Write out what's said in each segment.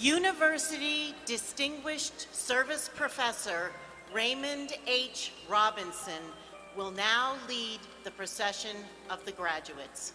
University Distinguished Service Professor Raymond H. Robinson will now lead the procession of the graduates.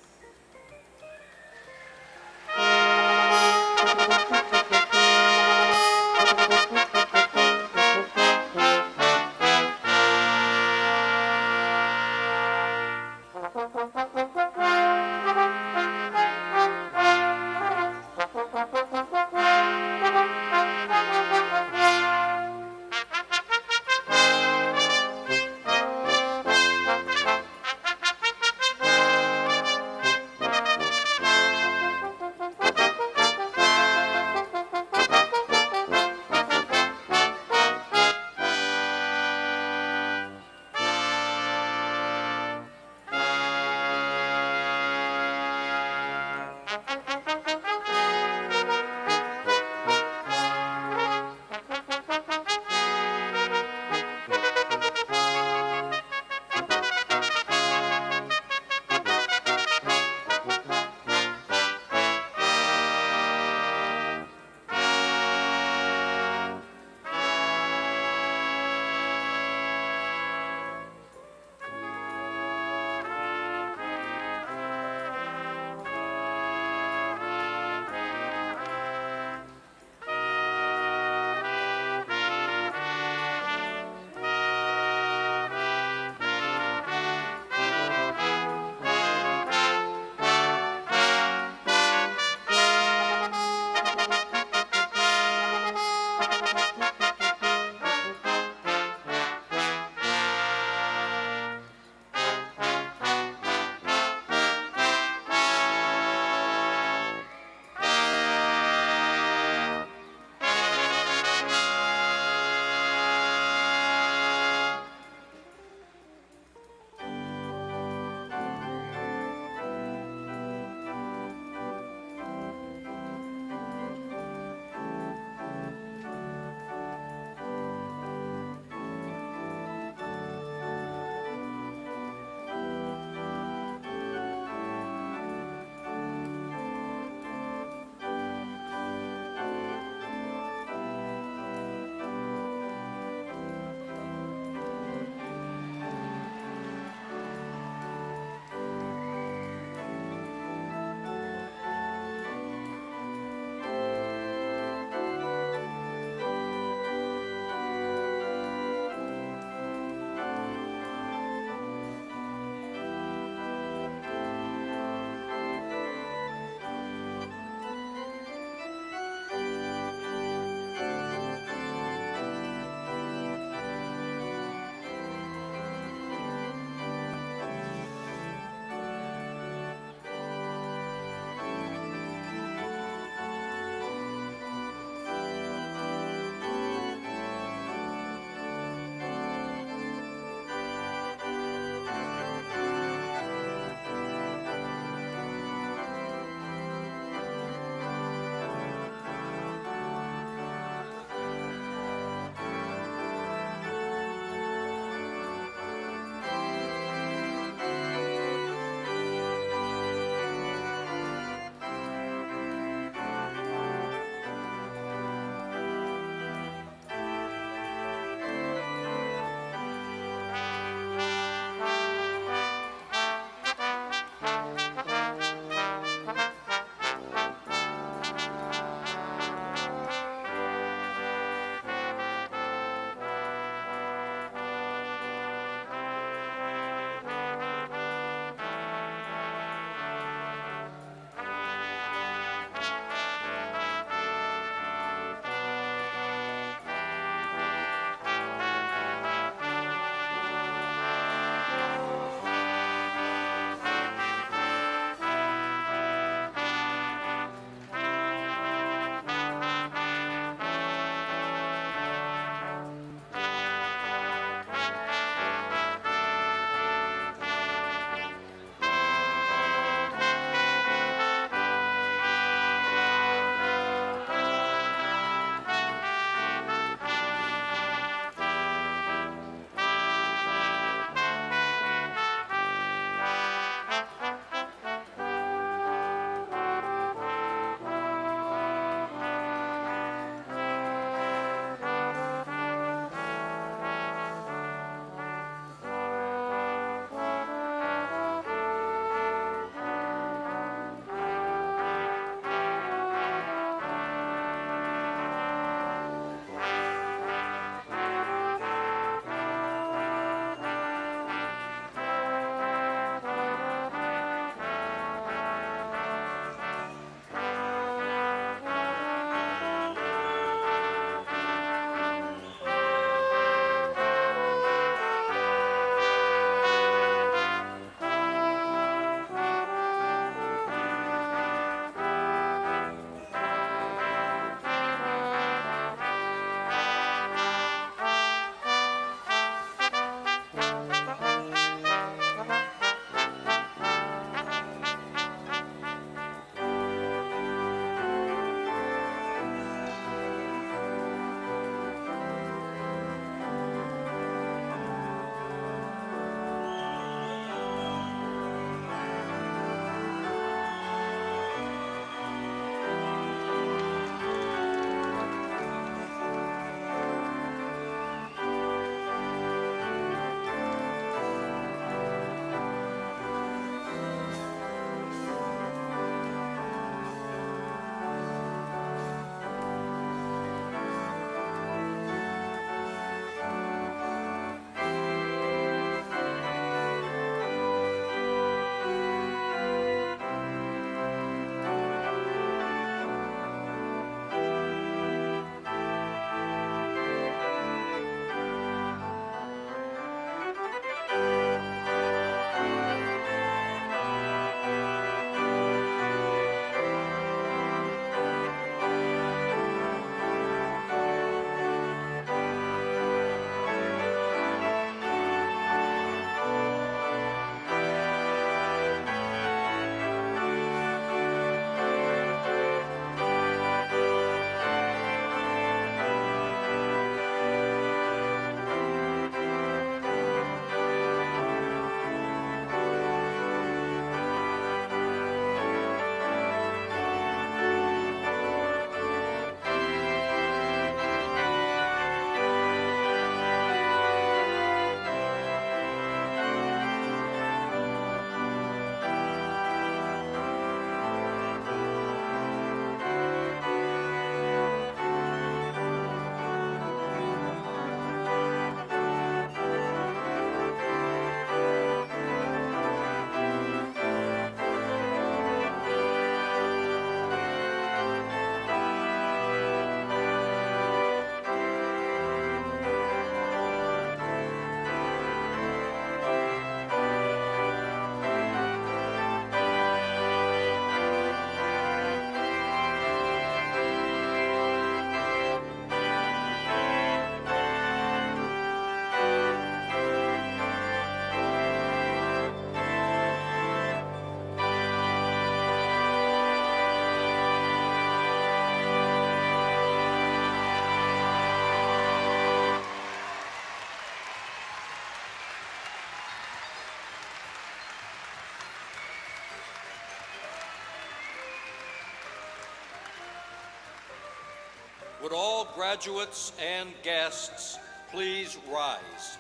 Would all graduates and guests please rise?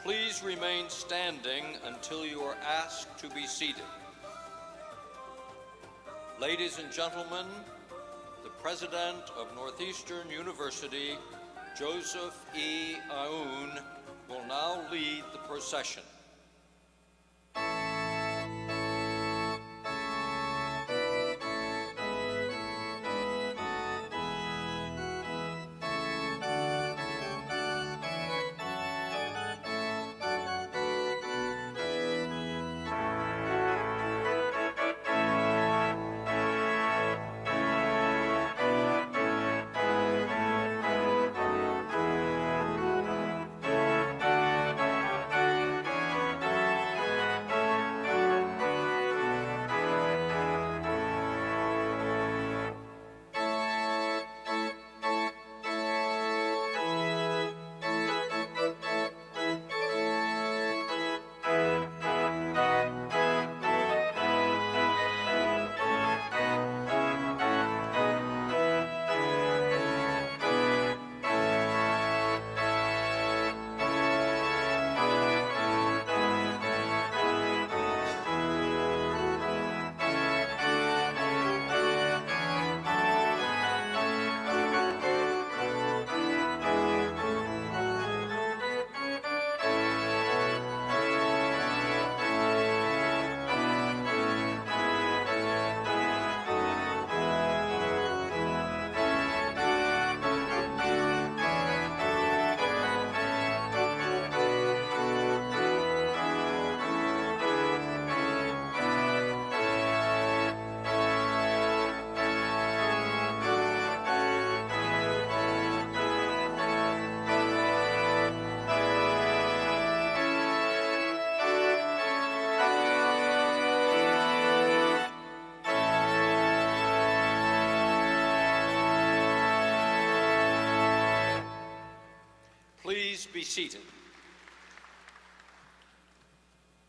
Please remain standing until you are asked to be seated. Ladies and gentlemen, the President of Northeastern University, Joseph E. Aoun, will now lead the procession. Please be seated.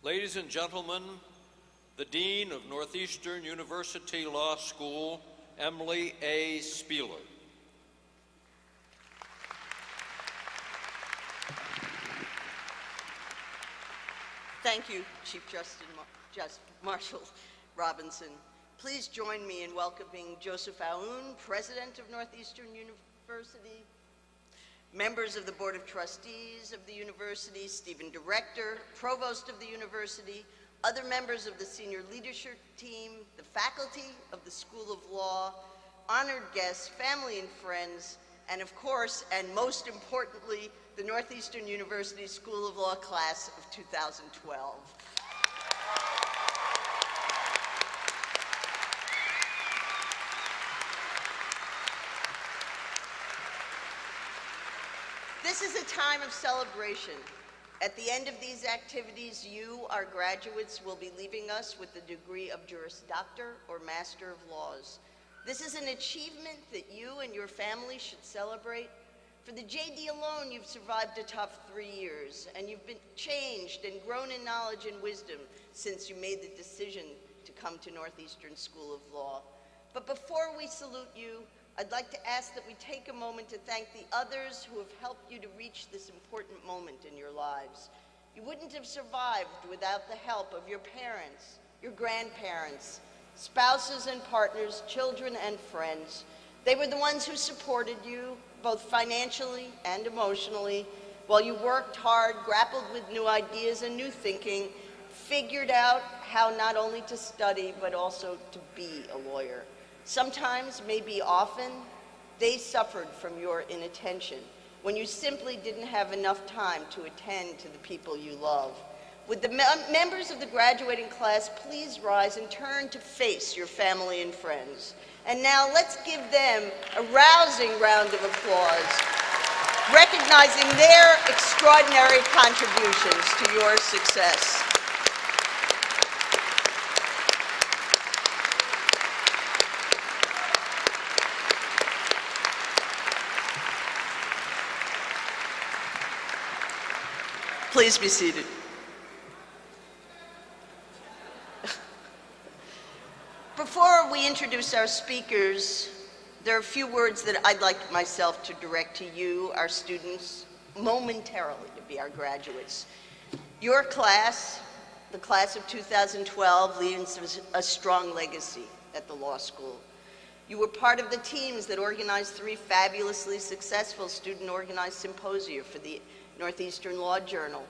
Ladies and gentlemen, the Dean of Northeastern University Law School, Emily A. Spieler. Thank you, Chief Justice Marshall Robinson. Please join me in welcoming Joseph Aoun, President of Northeastern University, members of the Board of Trustees of the university, Stephen Director, Provost of the university, other members of the senior leadership team, the faculty of the School of Law, honored guests, family and friends, and of course, and most importantly, the Northeastern University School of Law class of 2012. This is a time of celebration. At the end of these activities, you, our graduates, will be leaving us with the degree of Juris Doctor or Master of Laws. This is an achievement that you and your family should celebrate. For the JD alone, you've survived a tough 3 years, and you've been changed and grown in knowledge and wisdom since you made the decision to come to Northeastern School of Law. But before we salute you, I'd like to ask that we take a moment to thank the others who have helped you to reach this important moment in your lives. You wouldn't have survived without the help of your parents, your grandparents, spouses and partners, children and friends. They were the ones who supported you, both financially and emotionally, while you worked hard, grappled with new ideas and new thinking, figured out how not only to study, but also to be a lawyer. Sometimes, maybe often, they suffered from your inattention when you simply didn't have enough time to attend to the people you love. Would the members of the graduating class please rise and turn to face your family and friends? And now let's give them a rousing round of applause, recognizing their extraordinary contributions to your success. Please be seated. Before we introduce our speakers, There are a few words that I'd like myself to direct to you, our students, momentarily to be our graduates. Your class, the class of 2012, leaves a strong legacy at the law school. You were part of the teams that organized 3 fabulously successful student-organized symposia for the Northeastern Law Journal,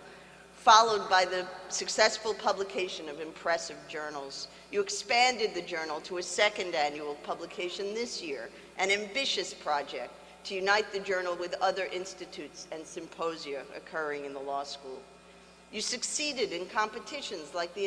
followed by the successful publication of impressive journals. You expanded the journal to a 2nd annual publication this year, an ambitious project to unite the journal with other institutes and symposia occurring in the law school. You succeeded in competitions like the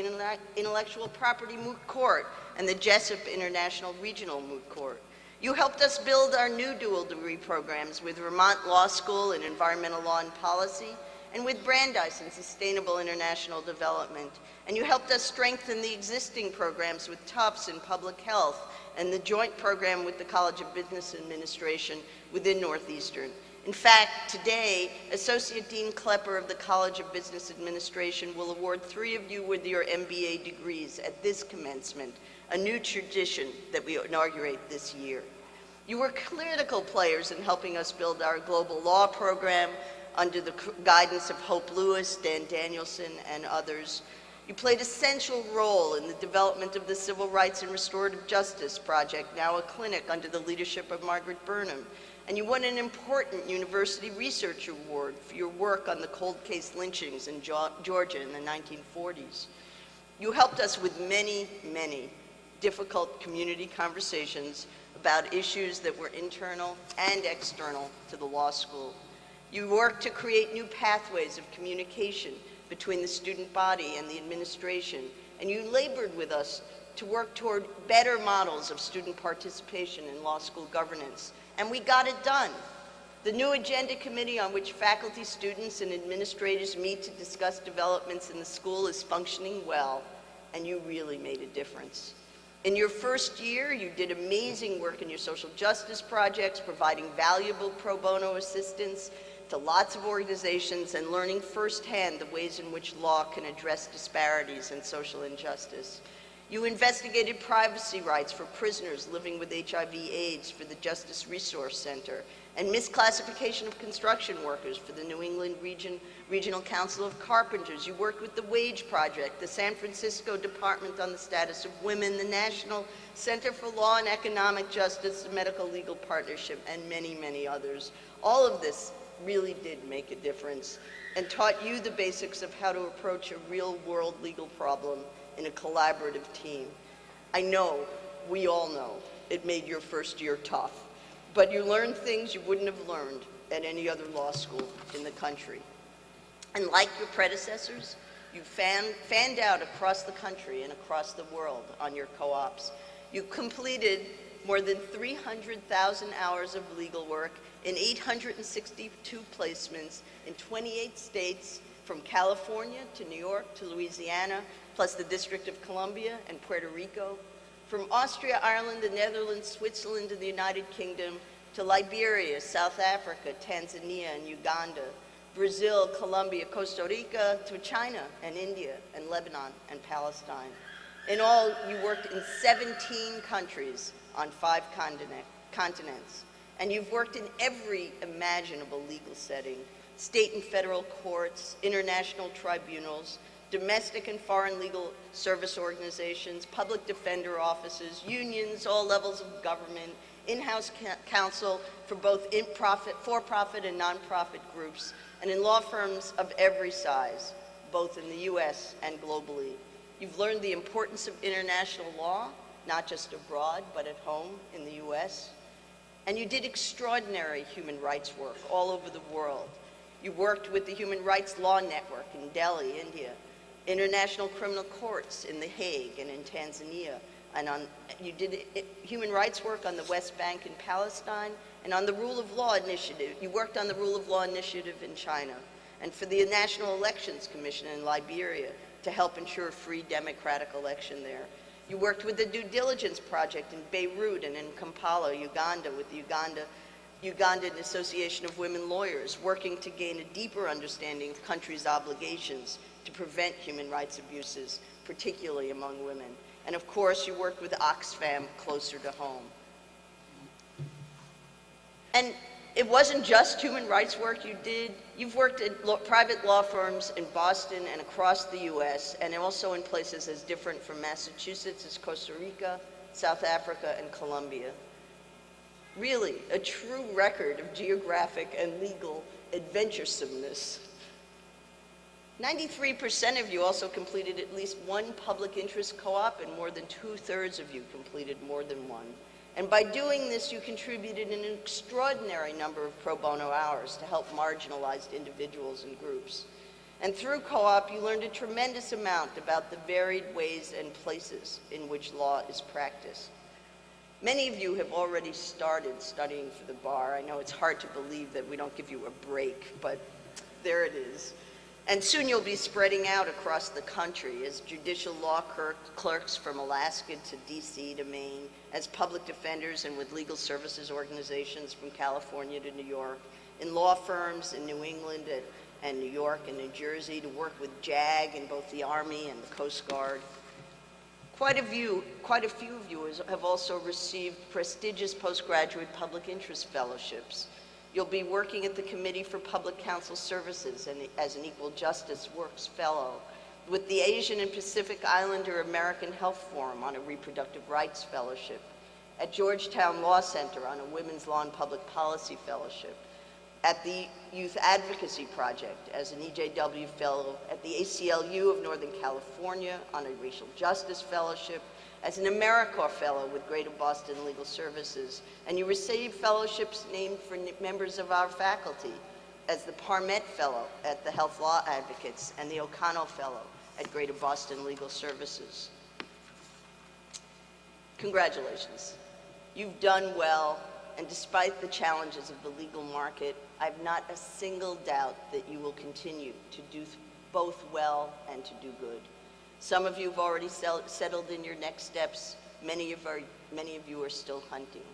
Intellectual Property Moot Court and the Jessup International Regional Moot Court. You helped us build our new dual degree programs with Vermont Law School in Environmental Law and Policy, and with Brandeis in Sustainable International Development. And you helped us strengthen the existing programs with Tufts in Public Health and the joint program with the College of Business Administration within Northeastern. In fact, today, Associate Dean Klepper of the College of Business Administration will award 3 of you with your MBA degrees at this commencement, a new tradition that we inaugurate this year. You were critical players in helping us build our global law program under the guidance of Hope Lewis, Dan Danielson, and others. You played a central role in the development of the Civil Rights and Restorative Justice Project, now a clinic under the leadership of Margaret Burnham. And you won an important University Research Award for your work on the cold case lynchings in Georgia in the 1940s. You helped us with many, many difficult community conversations about issues that were internal and external to the law school. You worked to create new pathways of communication between the student body and the administration, and you labored with us to work toward better models of student participation in law school governance, and we got it done. The new Agenda Committee, on which faculty, students, and administrators meet to discuss developments in the school, is functioning well, and you really made a difference. In your first year, you did amazing work in your social justice projects, providing valuable pro bono assistance to lots of organizations and learning firsthand the ways in which law can address disparities and social injustice. You investigated privacy rights for prisoners living with HIV/AIDS for the Justice Resource Center, and misclassification of construction workers for the New England Regional Council of Carpenters. You worked with the Wage Project, the San Francisco Department on the Status of Women, the National Center for Law and Economic Justice, the Medical Legal Partnership, and many, many others. All of this really did make a difference and taught you the basics of how to approach a real-world legal problem in a collaborative team. I know, we all know, it made your first year tough, but you learned things you wouldn't have learned at any other law school in the country. And like your predecessors, you fanned out across the country and across the world on your co-ops. You completed more than 300,000 hours of legal work in 862 placements in 28 states, from California to New York to Louisiana, plus the District of Columbia and Puerto Rico, from Austria, Ireland, the Netherlands, Switzerland, and the United Kingdom, to Liberia, South Africa, Tanzania, and Uganda, Brazil, Colombia, Costa Rica, to China and India and Lebanon and Palestine. In all, you worked in 17 countries on 5 continents. And you've worked in every imaginable legal setting: state and federal courts, international tribunals, domestic and foreign legal service organizations, public defender offices, unions, all levels of government, in-house counsel for both for-profit and nonprofit groups, and in law firms of every size, both in the US and globally. You've learned the importance of international law, not just abroad, but at home in the US. And you did extraordinary human rights work all over the world. You worked with the Human Rights Law Network in Delhi, India, international criminal courts in The Hague and in Tanzania, and you did human rights work on the West Bank in Palestine, and on the Rule of Law Initiative. You worked on the Rule of Law Initiative in China, and for the National Elections Commission in Liberia to help ensure a free democratic election there. You worked with the Due Diligence Project in Beirut and in Kampala, Uganda, with the Ugandan Association of Women Lawyers, working to gain a deeper understanding of the country's obligations to prevent human rights abuses, particularly among women. And of course, you worked with Oxfam closer to home. And it wasn't just human rights work you did. You've worked at private law firms in Boston and across the U.S., and also in places as different from Massachusetts as Costa Rica, South Africa, and Colombia. Really, a true record of geographic and legal adventuresomeness. 93% of you also completed at least one public interest co-op, and more than 2/3 of you completed more than one. And by doing this, you contributed an extraordinary number of pro bono hours to help marginalized individuals and groups. And through co-op, you learned a tremendous amount about the varied ways and places in which law is practiced. Many of you have already started studying for the bar. I know it's hard to believe that we don't give you a break, but there it is. And soon you'll be spreading out across the country as judicial law clerks from Alaska to DC to Maine, as public defenders and with legal services organizations from California to New York, in law firms in New England and New York and New Jersey, to work with JAG in both the Army and the Coast Guard. Quite a few of you have also received prestigious postgraduate public interest fellowships. You'll be working at the Committee for Public Counsel Services and as an Equal Justice Works Fellow, with the Asian and Pacific Islander American Health Forum on a Reproductive Rights Fellowship, at Georgetown Law Center on a Women's Law and Public Policy Fellowship, at the Youth Advocacy Project as an EJW Fellow, at the ACLU of Northern California on a Racial Justice Fellowship, as an AmeriCorps Fellow with Greater Boston Legal Services, and you receive fellowships named for members of our faculty, as the Parmet Fellow at the Health Law Advocates and the O'Connell Fellow at Greater Boston Legal Services. Congratulations. You've done well, and despite the challenges of the legal market, I have not a single doubt that you will continue to do both well and to do good. Some of you have already settled in your next steps. Many of you are still hunting.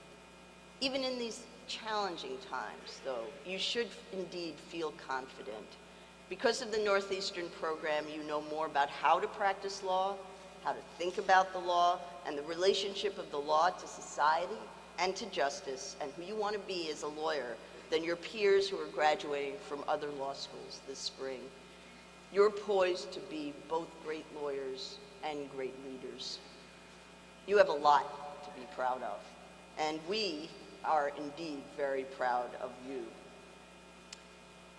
Even in these challenging times, though, you should indeed feel confident. Because of the Northeastern program, you know more about how to practice law, how to think about the law, and the relationship of the law to society and to justice, and who you want to be as a lawyer than your peers who are graduating from other law schools this spring. You're poised to be both great lawyers and great leaders. You have a lot to be proud of, and we are indeed very proud of you.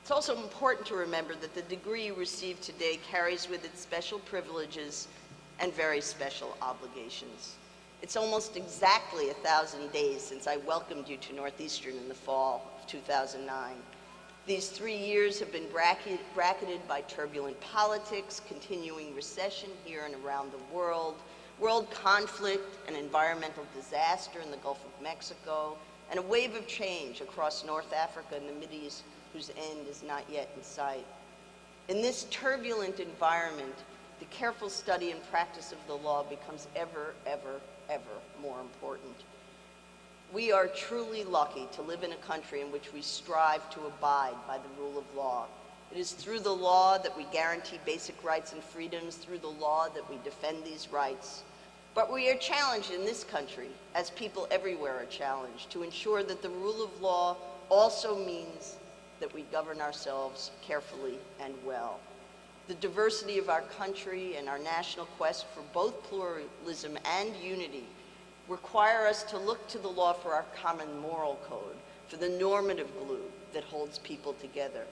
It's also important to remember that the degree you receive today carries with it special privileges and very special obligations. It's almost exactly 1,000 days since I welcomed you to Northeastern in the fall of 2009. These 3 years have been bracketed by turbulent politics, continuing recession here and around the world conflict, an environmental disaster in the Gulf of Mexico, and a wave of change across North Africa and the Mideast whose end is not yet in sight. In this turbulent environment, the careful study and practice of the law becomes ever, ever, ever more important. We are truly lucky to live in a country in which we strive to abide by the rule of law. It is through the law that we guarantee basic rights and freedoms, through the law that we defend these rights. But we are challenged in this country, as people everywhere are challenged, to ensure that the rule of law also means that we govern ourselves carefully and well. The diversity of our country and our national quest for both pluralism and unity require us to look to the law for our common moral code, for the normative glue that holds people together.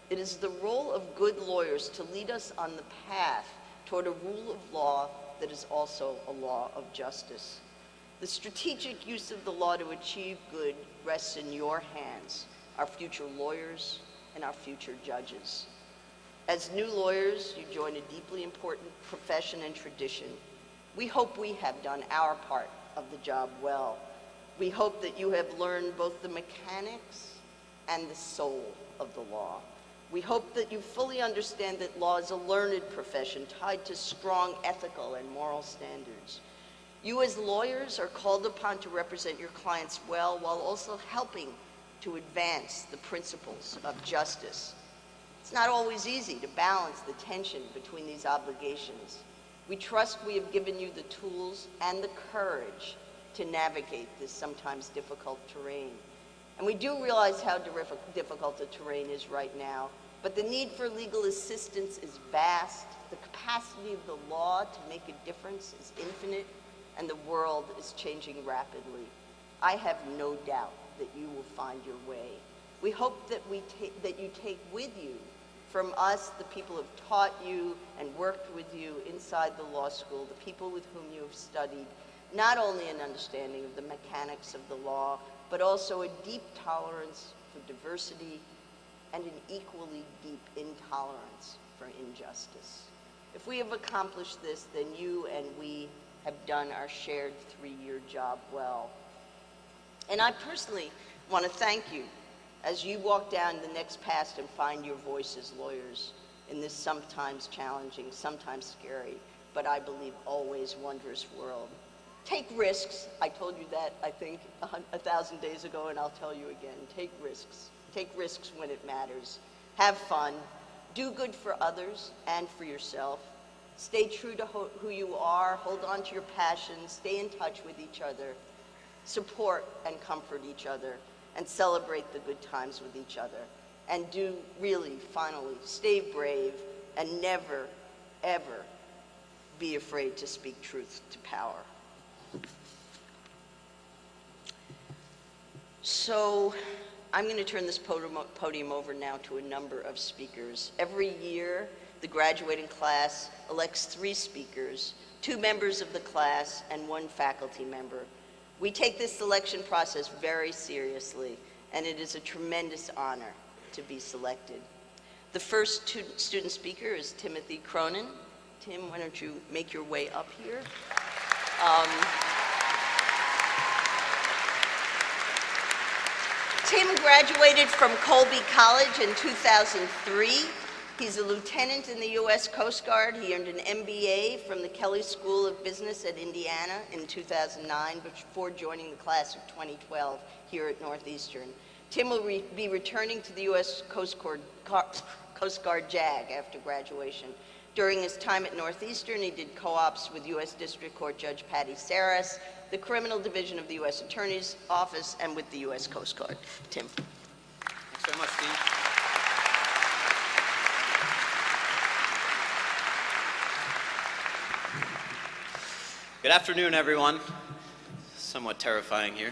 It is the role of good lawyers to lead us on the path toward a rule of law that is also a law of justice. The strategic use of the law to achieve good rests in your hands, our future lawyers and our future judges. As new lawyers, you join a deeply important profession and tradition. We hope we have done our part of the job well. We hope that you have learned both the mechanics and the soul of the law. We hope that you fully understand that law is a learned profession tied to strong ethical and moral standards. You as lawyers are called upon to represent your clients well while also helping to advance the principles of justice. It's not always easy to balance the tension between these obligations. We trust we have given you the tools and the courage to navigate this sometimes difficult terrain. And we do realize how difficult the terrain is right now, but the need for legal assistance is vast, the capacity of the law to make a difference is infinite, and the world is changing rapidly. I have no doubt that you will find your way. We hope that you take with you from us the people who have taught you and worked with you inside the law school, the people with whom you have studied, not only an understanding of the mechanics of the law, but also a deep tolerance for diversity and an equally deep intolerance for injustice. If we have accomplished this, then you and we have done our shared 3-year job well. And I personally want to thank you as you walk down the next path and find your voice as lawyers in this sometimes challenging, sometimes scary, but I believe always wondrous world. Take risks. I told you that, I think, 1,000 days ago, and I'll tell you again. Take risks. Take risks when it matters. Have fun. Do good for others and for yourself. Stay true to who you are. Hold on to your passions. Stay in touch with each other. Support and comfort each other, and celebrate the good times with each other. And do really, finally, stay brave and never, ever be afraid to speak truth to power. So I'm going to turn this podium over now to a number of speakers. Every year, the graduating class elects 3 speakers, 2 members of the class, and 1 faculty member. We take this selection process very seriously, and it is a tremendous honor to be selected. The first student speaker is Timothy Cronin. Tim, why don't you make your way up here? Tim graduated from Colby College in 2003. He's a lieutenant in the U.S. Coast Guard. He earned an MBA from the Kelley School of Business at Indiana in 2009 before joining the class of 2012 here at Northeastern. Tim will be returning to the U.S. Coast Guard JAG after graduation. During his time at Northeastern, he did co-ops with U.S. District Court Judge Patty Saras, the Criminal Division of the U.S. Attorney's Office, and with the U.S. Coast Guard. Tim. Thanks very much, Dean. Good afternoon, everyone. Somewhat terrifying here.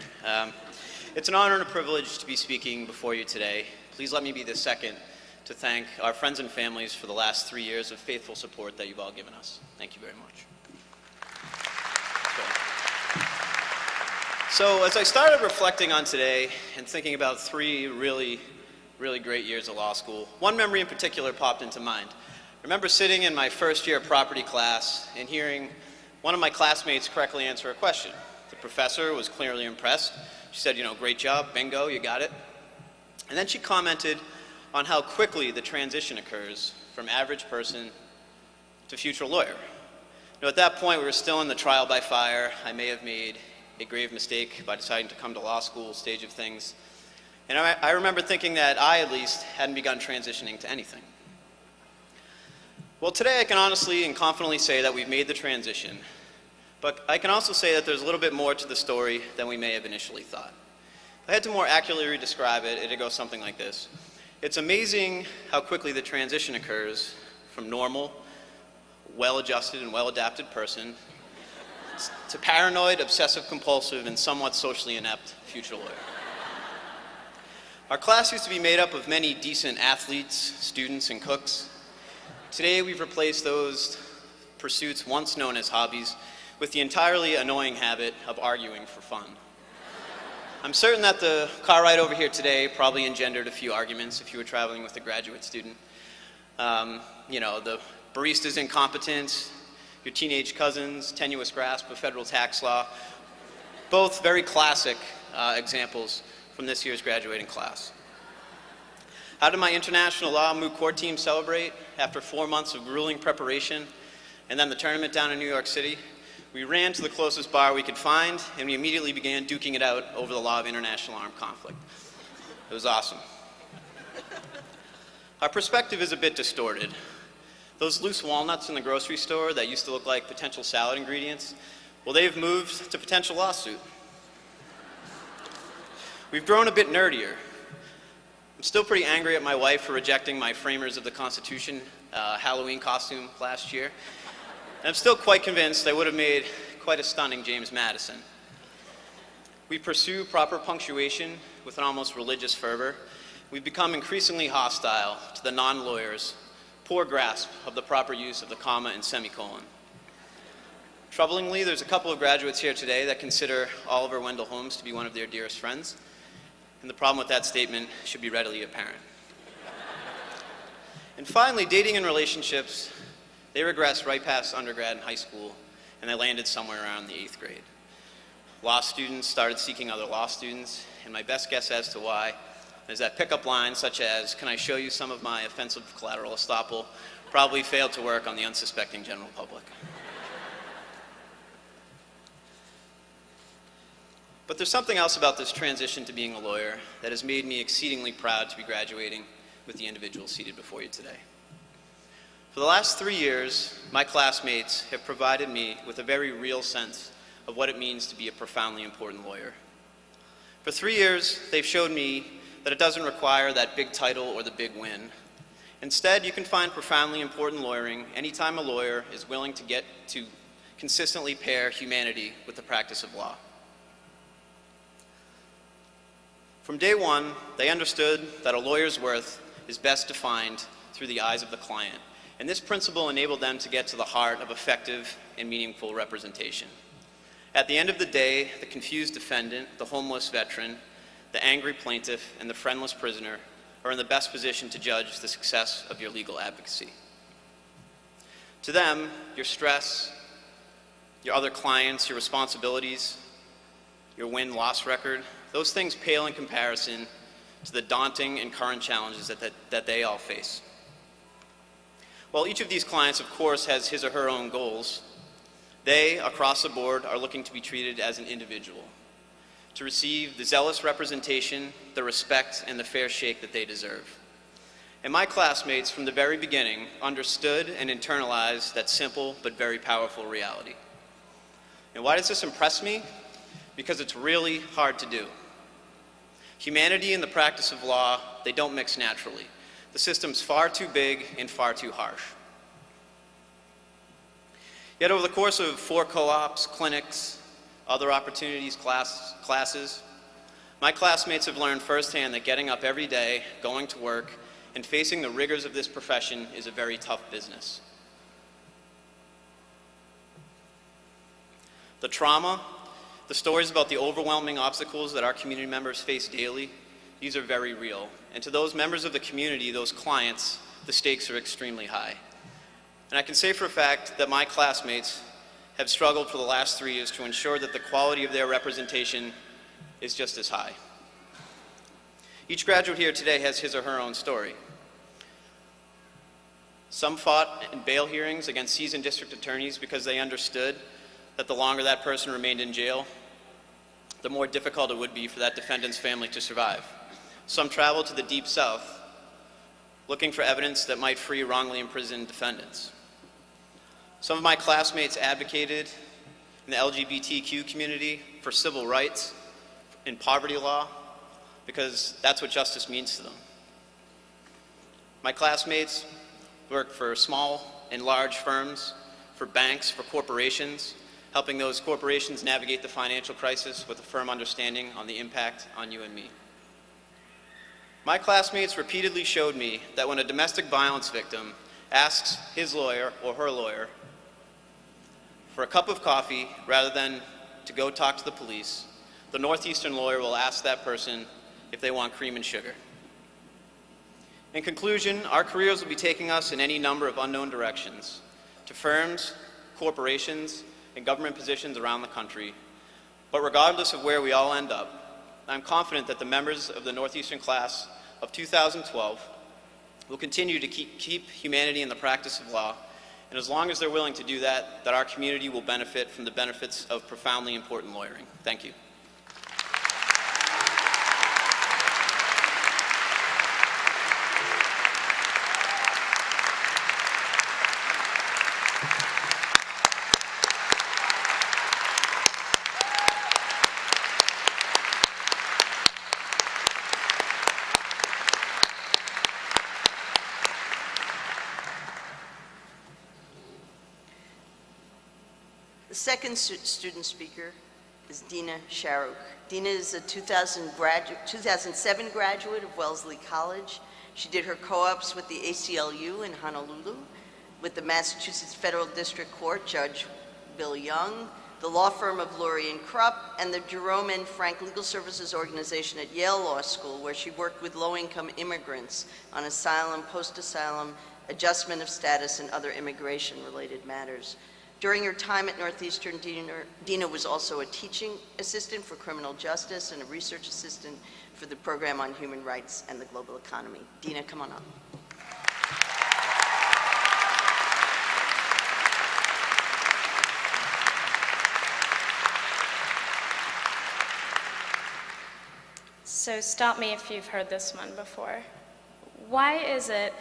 It's an honor and a privilege to be speaking before you today. Please let me be the second to thank our friends and families for the last 3 years of faithful support that you've all given us. Thank you very much. So as I started reflecting on today and thinking about 3 really great years of law school, one memory in particular popped into mind. I remember sitting in my first year property class and hearing one of my classmates correctly answer a question. The professor was clearly impressed. She said, great job, bingo, you got it. And then she commented on how quickly the transition occurs from average person to future lawyer. At that point, we were still in the trial by fire. I may have made a grave mistake by deciding to come to law school stage of things. And I remember thinking that I, at least, hadn't begun transitioning to anything. Well, today I can honestly and confidently say that we've made the transition, but I can also say that there's a little bit more to the story than we may have initially thought. If I had to more accurately describe it, it'd go something like this. It's amazing how quickly the transition occurs from normal, well-adjusted and well-adapted person to paranoid, obsessive-compulsive, and somewhat socially inept future lawyer. Our class used to be made up of many decent athletes, students, and cooks. Today, we've replaced those pursuits once known as hobbies with the entirely annoying habit of arguing for fun. I'm certain that the car ride over here today probably engendered a few arguments if you were traveling with a graduate student. The barista's incompetence, your teenage cousin's tenuous grasp of federal tax law, both very classic examples from this year's graduating class. How did my international law moot court team celebrate after 4 months of grueling preparation and then the tournament down in New York City? We ran to the closest bar we could find, and we immediately began duking it out over the law of international armed conflict. It was awesome. Our perspective is a bit distorted. Those loose walnuts in the grocery store that used to look like potential salad ingredients, well, they've moved to potential lawsuit. We've grown a bit nerdier. I'm still pretty angry at my wife for rejecting my Framers of the Constitution Halloween costume last year. And I'm still quite convinced I would have made quite a stunning James Madison. We pursue proper punctuation with an almost religious fervor. We've become increasingly hostile to the non-lawyers' poor grasp of the proper use of the comma and semicolon. Troublingly, there's a couple of graduates here today that consider Oliver Wendell Holmes to be one of their dearest friends, and the problem with that statement should be readily apparent. And finally, dating and relationships, they regressed right past undergrad and high school, and they landed somewhere around the 8th grade. Law students started seeking other law students, and my best guess as to why is that pickup lines such as, "Can I show you some of my offensive collateral estoppel?" probably failed to work on the unsuspecting general public. But there's something else about this transition to being a lawyer that has made me exceedingly proud to be graduating with the individual seated before you today. For the last 3 years, my classmates have provided me with a very real sense of what it means to be a profoundly important lawyer. For 3 years, they've showed me that it doesn't require that big title or the big win. Instead, you can find profoundly important lawyering anytime a lawyer is willing to get to consistently pair humanity with the practice of law. From day one, they understood that a lawyer's worth is best defined through the eyes of the client, and this principle enabled them to get to the heart of effective and meaningful representation. At the end of the day, the confused defendant, the homeless veteran, the angry plaintiff, and the friendless prisoner are in the best position to judge the success of your legal advocacy. To them, your stress, your other clients, your responsibilities, your win-loss record, those things pale in comparison to the daunting and current challenges that they all face. While each of these clients, of course, has his or her own goals, they, across the board, are looking to be treated as an individual, to receive the zealous representation, the respect, and the fair shake that they deserve. And my classmates, from the very beginning, understood and internalized that simple but very powerful reality. And why does this impress me? Because it's really hard to do. Humanity and the practice of law, they don't mix naturally. The system's far too big and far too harsh. Yet over the course of 4 co-ops, clinics, other opportunities, classes, my classmates have learned firsthand that getting up every day, going to work, and facing the rigors of this profession is a very tough business. The trauma, the stories about the overwhelming obstacles that our community members face daily, these are very real. And to those members of the community, those clients, the stakes are extremely high. And I can say for a fact that my classmates have struggled for the last 3 years to ensure that the quality of their representation is just as high. Each graduate here today has his or her own story. Some fought in bail hearings against seasoned district attorneys because they understood that the longer that person remained in jail, the more difficult it would be for that defendant's family to survive. Some traveled to the Deep South, looking for evidence that might free wrongly imprisoned defendants. Some of my classmates advocated in the LGBTQ community for civil rights in poverty law because that's what justice means to them. My classmates work for small and large firms, for banks, for corporations, helping those corporations navigate the financial crisis with a firm understanding on the impact on you and me. My classmates repeatedly showed me that when a domestic violence victim asks his lawyer or her lawyer for a cup of coffee rather than to go talk to the police, the Northeastern lawyer will ask that person if they want cream and sugar. In conclusion, our careers will be taking us in any number of unknown directions, to firms, corporations, and government positions around the country. But regardless of where we all end up, I'm confident that the members of the Northeastern class of 2012 will continue to keep humanity in the practice of law, and as long as they're willing to do that, that our community will benefit from the benefits of profoundly important lawyering. Thank you. second student speaker is Dina Sharuk. Dina is a 2007 graduate of Wellesley College. She did her co-ops with the ACLU in Honolulu, with the Massachusetts Federal District Court Judge Bill Young, the law firm of Lurie and Krupp, and the Jerome and Frank Legal Services Organization at Yale Law School, where she worked with low-income immigrants on asylum, post-asylum, adjustment of status, and other immigration-related matters. During her time at Northeastern, Dina was also a teaching assistant for criminal justice and a research assistant for the program on human rights and the global economy. Dina, come on up. So stop me if you've heard this one before. Why is it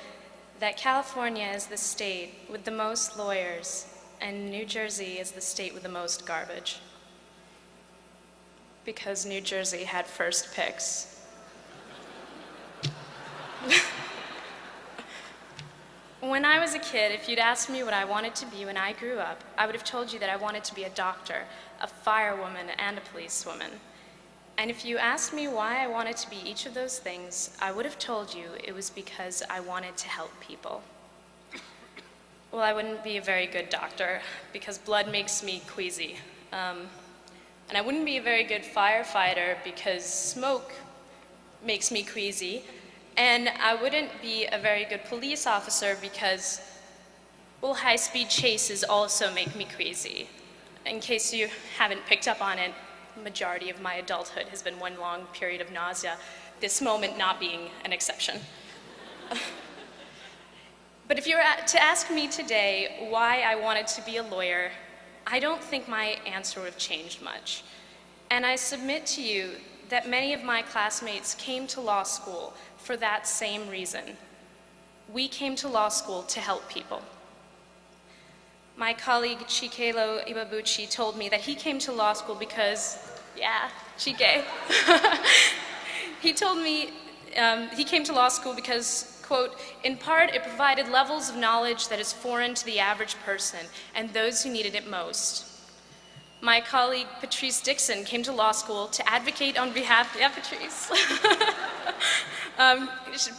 that California is the state with the most lawyers and New Jersey is the state with the most garbage? Because New Jersey had first picks. When I was a kid, if you'd asked me what I wanted to be when I grew up, I would have told you that I wanted to be a doctor, a firewoman, and a policewoman. And if you asked me why I wanted to be each of those things, I would have told you it was because I wanted to help people. Well, I wouldn't be a very good doctor because blood makes me queasy. And I wouldn't be a very good firefighter because smoke makes me queasy. And I wouldn't be a very good police officer because, well, high-speed chases also make me queasy. In case you haven't picked up on it, the majority of my adulthood has been one long period of nausea, this moment not being an exception. But if you were to ask me today why I wanted to be a lawyer, I don't think my answer would have changed much. And I submit to you that many of my classmates came to law school for that same reason. We came to law school to help people. My colleague Chikelo Ibabuchi told me that he came to law school because, yeah, Chike. He told me he came to law school because, quote, in part it provided levels of knowledge that is foreign to the average person and those who needed it most. My colleague Patrice Dixon came to law school to advocate on behalf, yeah, Patrice.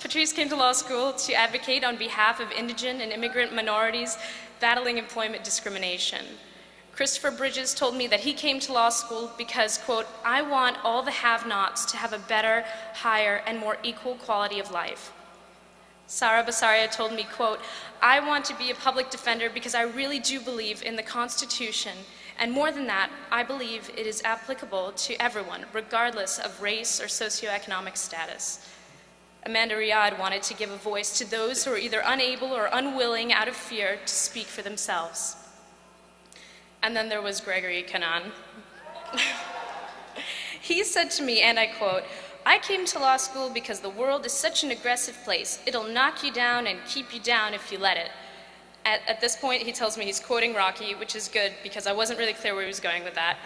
Patrice came to law school to advocate on behalf of indigent and immigrant minorities battling employment discrimination. Christopher Bridges told me that he came to law school because, quote, I want all the have-nots to have a better, higher, and more equal quality of life. Sara Basaria told me, quote, I want to be a public defender because I really do believe in the Constitution, and more than that, I believe it is applicable to everyone, regardless of race or socioeconomic status. Amanda Riyad wanted to give a voice to those who are either unable or unwilling out of fear to speak for themselves. And then there was Gregory Canaan. He said to me, and I quote, I came to law school because the world is such an aggressive place. It'll knock you down and keep you down if you let it. At this point, he tells me he's quoting Rocky, which is good because I wasn't really clear where he was going with that.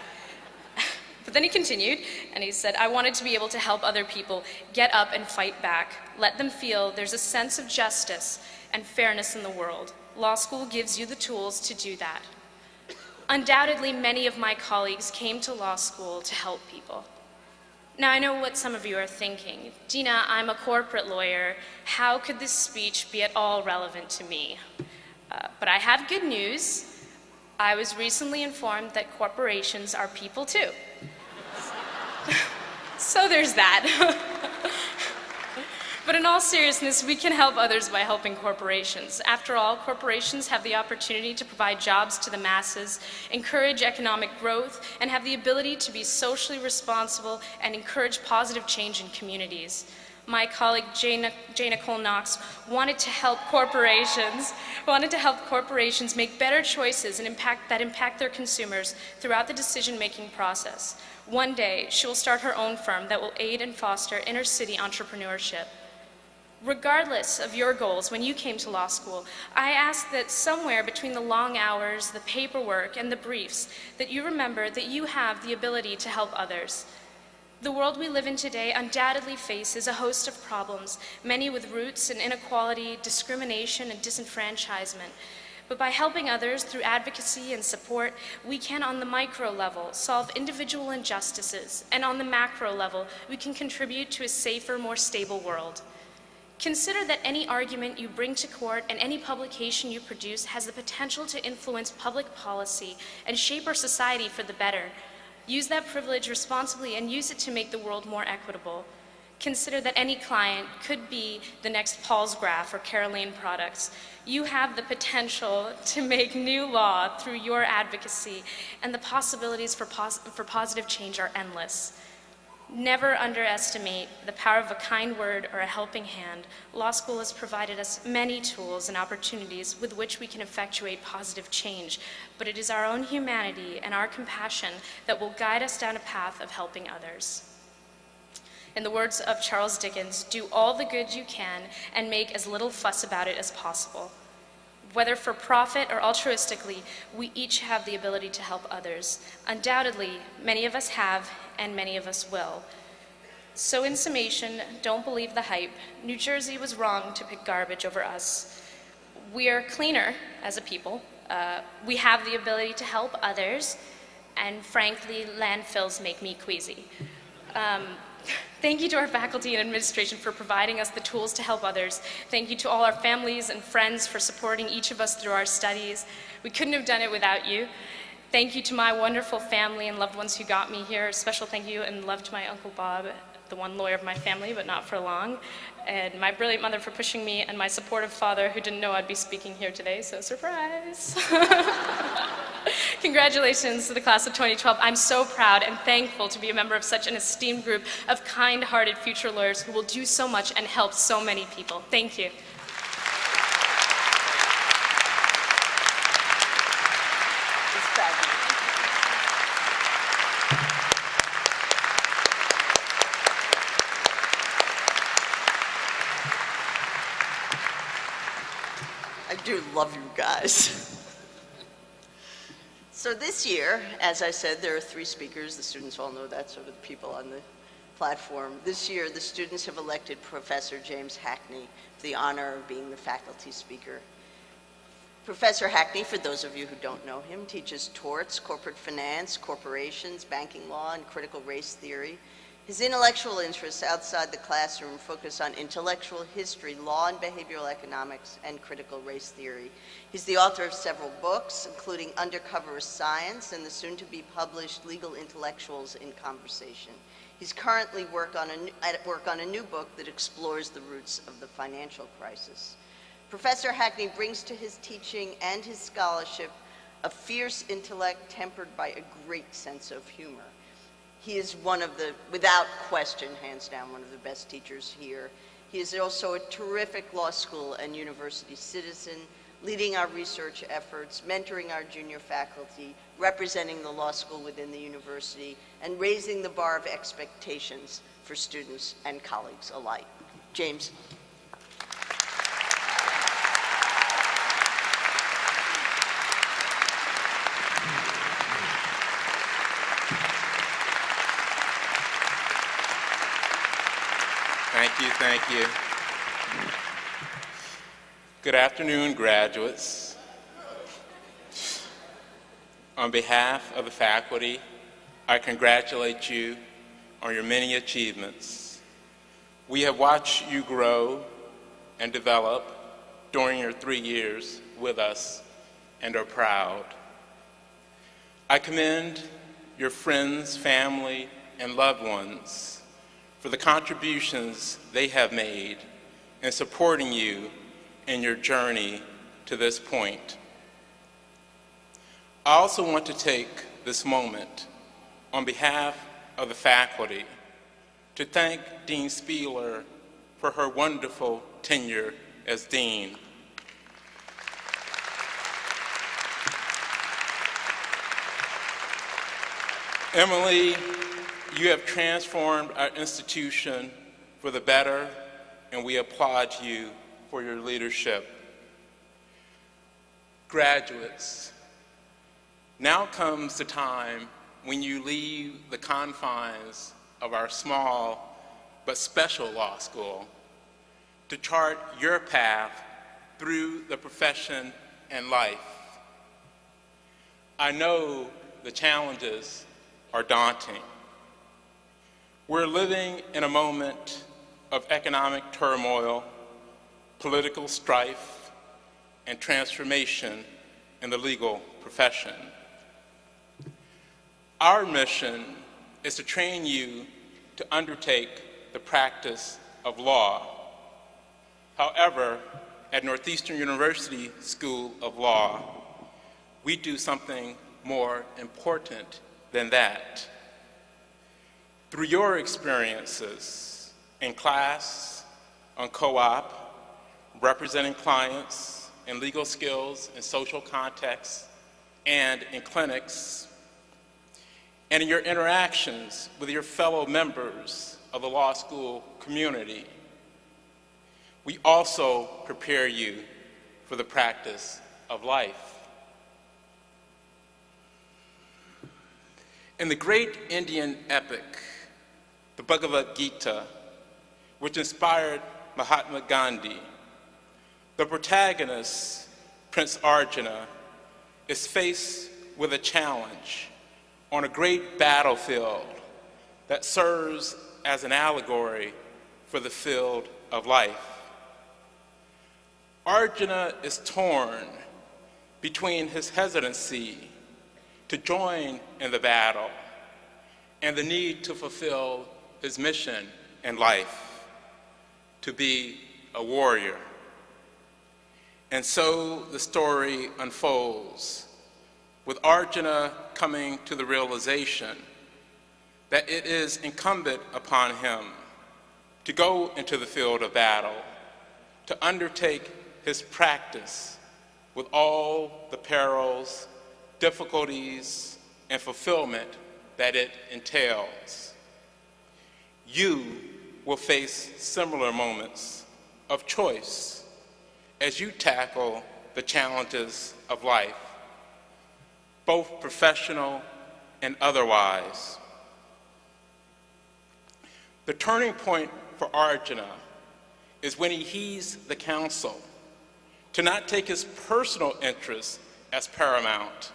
But then he continued, and he said, I wanted to be able to help other people get up and fight back, let them feel there's a sense of justice and fairness in the world. Law school gives you the tools to do that. Undoubtedly, many of my colleagues came to law school to help people. Now, I know what some of you are thinking. Dina, I'm a corporate lawyer. How could this speech be at all relevant to me? But I have good news. I was recently informed that corporations are people too. So there's that. But in all seriousness, we can help others by helping corporations. After all, corporations have the opportunity to provide jobs to the masses, encourage economic growth, and have the ability to be socially responsible and encourage positive change in communities. My colleague Jane Nicole Knox wanted to help corporations make better choices and impact their consumers throughout the decision-making process. One day, she will start her own firm that will aid and foster inner-city entrepreneurship. Regardless of your goals when you came to law school, I ask that somewhere between the long hours, the paperwork, and the briefs, that you remember that you have the ability to help others. The world we live in today undoubtedly faces a host of problems, many with roots in inequality, discrimination, and disenfranchisement. But by helping others through advocacy and support, we can, on the micro level, solve individual injustices, and on the macro level, we can contribute to a safer, more stable world. Consider that any argument you bring to court and any publication you produce has the potential to influence public policy and shape our society for the better. Use that privilege responsibly and use it to make the world more equitable. Consider that any client could be the next Paul's Graph or Caroline Products. You have the potential to make new law through your advocacy, and the possibilities for positive change are endless. Never underestimate the power of a kind word or a helping hand. Law school has provided us many tools and opportunities with which we can effectuate positive change, but it is our own humanity and our compassion that will guide us down a path of helping others. In the words of Charles Dickens, do all the good you can and make as little fuss about it as possible. Whether for profit or altruistically, we each have the ability to help others. Undoubtedly, many of us have, and many of us will. So in summation, don't believe the hype. New Jersey was wrong to pick garbage over us. We are cleaner as a people. We have the ability to help others, and frankly, landfills make me queasy. Thank you to our faculty and administration for providing us the tools to help others. Thank you to all our families and friends for supporting each of us through our studies. We couldn't have done it without you. Thank you to my wonderful family and loved ones who got me here. A special thank you and love to my Uncle Bob, the one lawyer of my family, but not for long. And my brilliant mother for pushing me, and my supportive father who didn't know I'd be speaking here today, so surprise. Congratulations to the class of 2012. I'm so proud and thankful to be a member of such an esteemed group of kind-hearted future lawyers who will do so much and help so many people. Thank you. It's fabulous. I do love you guys. So this year, as I said, there are 3 speakers. The students all know that, so do the people on the platform. This year, the students have elected Professor James Hackney for the honor of being the faculty speaker. Professor Hackney, for those of you who don't know him, teaches torts, corporate finance, corporations, banking law, and critical race theory. His intellectual interests outside the classroom focus on intellectual history, law and behavioral economics, and critical race theory. He's the author of several books, including Undercover Science and the soon-to-be-published Legal Intellectuals in Conversation. He's currently at work on a new book that explores the roots of the financial crisis. Professor Hackney brings to his teaching and his scholarship a fierce intellect tempered by a great sense of humor. He is one of the, without question, hands down, one of the best teachers here. He is also a terrific law school and university citizen, leading our research efforts, mentoring our junior faculty, representing the law school within the university, and raising the bar of expectations for students and colleagues alike. James. Thank you. Good afternoon, graduates. On behalf of the faculty, I congratulate you on your many achievements. We have watched you grow and develop during your 3 years with us and are proud. I commend your friends, family, and loved ones for the contributions they have made in supporting you in your journey to this point. I also want to take this moment on behalf of the faculty to thank Dean Spieler for her wonderful tenure as Dean. Emily, you have transformed our institution for the better, and we applaud you for your leadership. Graduates, now comes the time when you leave the confines of our small but special law school to chart your path through the profession and life. I know the challenges are daunting. We're living in a moment of economic turmoil, political strife, and transformation in the legal profession. Our mission is to train you to undertake the practice of law. However, at Northeastern University School of Law, we do something more important than that. Through your experiences in class, on co-op, representing clients in legal skills and social contexts, and in clinics, and in your interactions with your fellow members of the law school community, we also prepare you for the practice of life. In the great Indian epic, the Bhagavad Gita, which inspired Mahatma Gandhi, the protagonist, Prince Arjuna, is faced with a challenge on a great battlefield that serves as an allegory for the field of life. Arjuna is torn between his hesitancy to join in the battle and the need to fulfill his mission in life, to be a warrior. And so the story unfolds, with Arjuna coming to the realization that it is incumbent upon him to go into the field of battle, to undertake his practice with all the perils, difficulties, and fulfillment that it entails. You will face similar moments of choice as you tackle the challenges of life, both professional and otherwise. The turning point for Arjuna is when he heeds the counsel to not take his personal interests as paramount,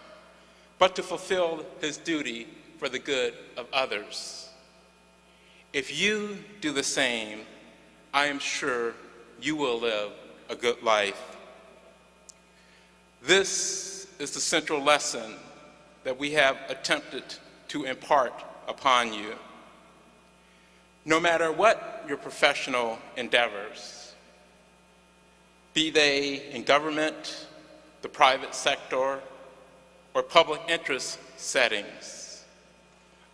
but to fulfill his duty for the good of others. If you do the same, I am sure you will live a good life. This is the central lesson that we have attempted to impart upon you. No matter what your professional endeavors, be they in government, the private sector, or public interest settings,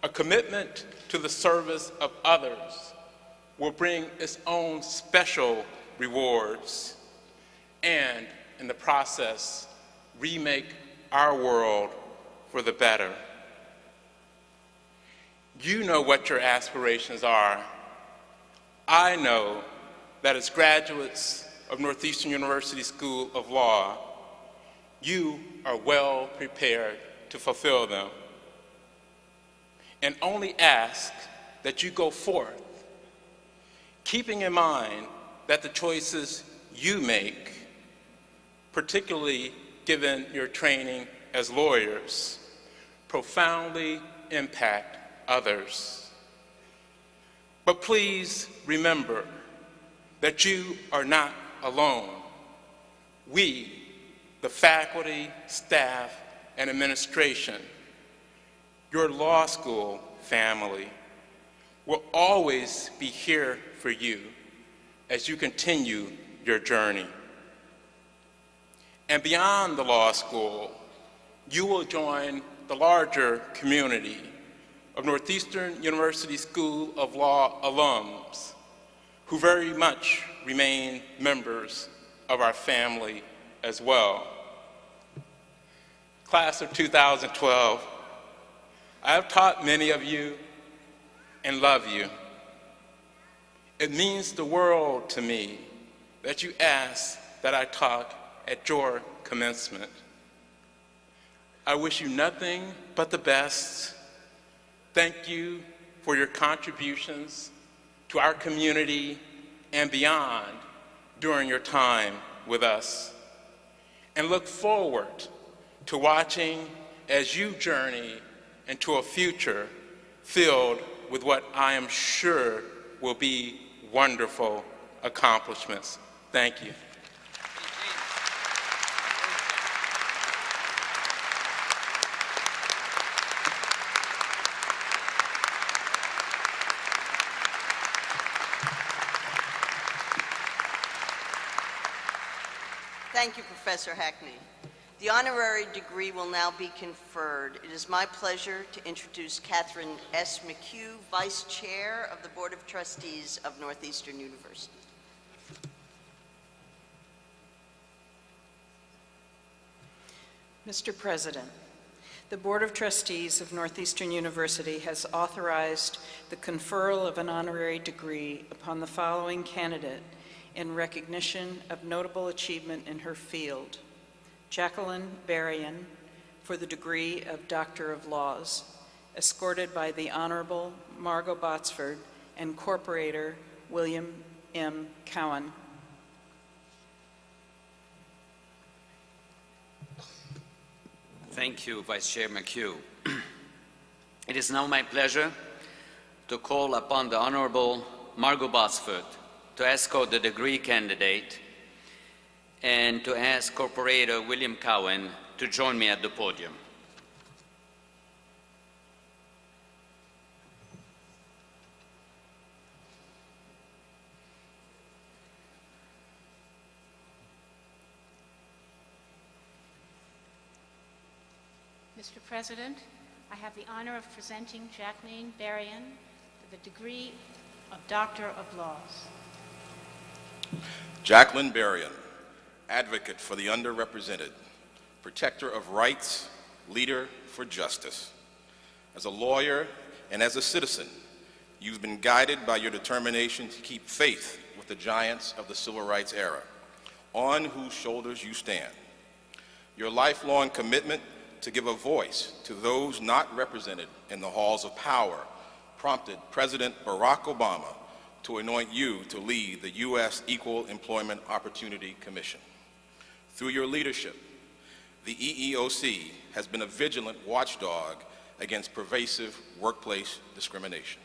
a commitment to the service of others will bring its own special rewards and, in the process, remake our world for the better. You know what your aspirations are. I know that as graduates of Northeastern University School of Law, you are well prepared to fulfill them. And only ask that you go forth, keeping in mind that the choices you make, particularly given your training as lawyers, profoundly impact others. But please remember that you are not alone. We, the faculty, staff, and administration, your law school family, will always be here for you as you continue your journey. And beyond the law school, you will join the larger community of Northeastern University School of Law alums who very much remain members of our family as well. Class of 2012, I have taught many of you and love you. It means the world to me that you ask that I talk at your commencement. I wish you nothing but the best. Thank you for your contributions to our community and beyond during your time with us. and look forward to watching as you journey into a future filled with what I am sure will be wonderful accomplishments. Thank you. Thank you, Professor Hackney. The honorary degree will now be conferred. It is my pleasure to introduce Catherine S. McHugh, Vice Chair of the Board of Trustees of Northeastern University. Mr. President, the Board of Trustees of Northeastern University has authorized the conferral of an honorary degree upon the following candidate in recognition of notable achievement in her field: Jacqueline Berrien for the degree of Doctor of Laws, escorted by the Honorable Margot Botsford and Corporator William M. Cowan. Thank you, Vice Chair McHugh. It is now my pleasure to call upon the Honorable Margot Botsford to escort the degree candidate and to ask Corporator William Cowan to join me at the podium. Mr. President, I have the honor of presenting Jacqueline Berrien for the degree of Doctor of Laws. Jacqueline Berrien, advocate for the underrepresented, protector of rights, leader for justice. As a lawyer and as a citizen, you've been guided by your determination to keep faith with the giants of the civil rights era, on whose shoulders you stand. Your lifelong commitment to give a voice to those not represented in the halls of power prompted President Barack Obama to anoint you to lead the U.S. Equal Employment Opportunity Commission. Through your leadership, the EEOC has been a vigilant watchdog against pervasive workplace discrimination.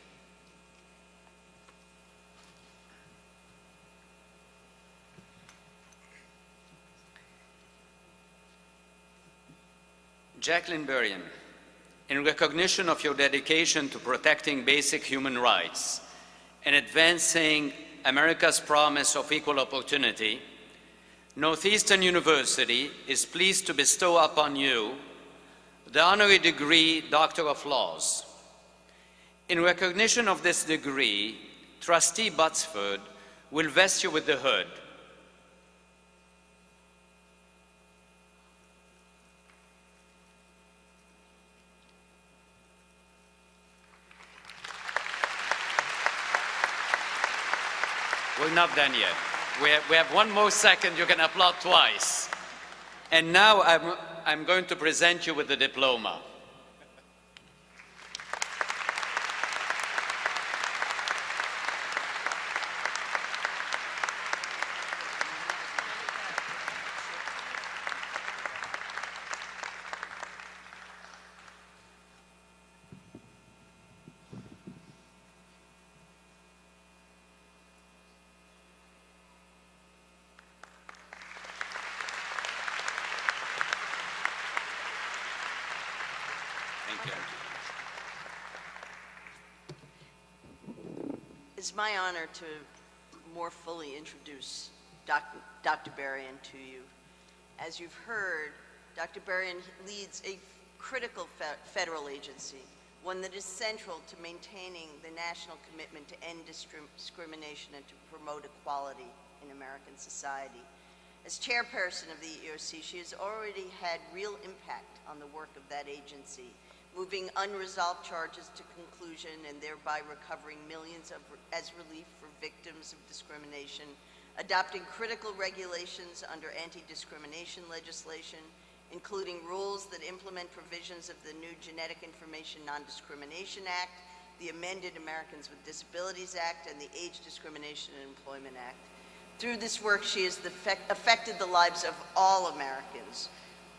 Jacqueline Berrien, in recognition of your dedication to protecting basic human rights and advancing America's promise of equal opportunity, Northeastern University is pleased to bestow upon you the honorary degree Doctor of Laws. In recognition of this degree, Trustee Botsford will vest you with the hood. We're not done yet. We have one more second. You can applaud twice. And now I'm going to present you with the diploma. It's my honor to more fully introduce Dr. Berrien to you. As you've heard, Dr. Berrien leads a critical federal agency, one that is central to maintaining the national commitment to end discrimination and to promote equality in American society. As chairperson of the EEOC, she has already had real impact on the work of that agency, moving unresolved charges to conclusion and thereby recovering millions as relief for victims of discrimination, adopting critical regulations under anti-discrimination legislation, including rules that implement provisions of the new Genetic Information Non-Discrimination Act, the amended Americans with Disabilities Act, and the Age Discrimination and Employment Act. Through this work, she has affected the lives of all Americans,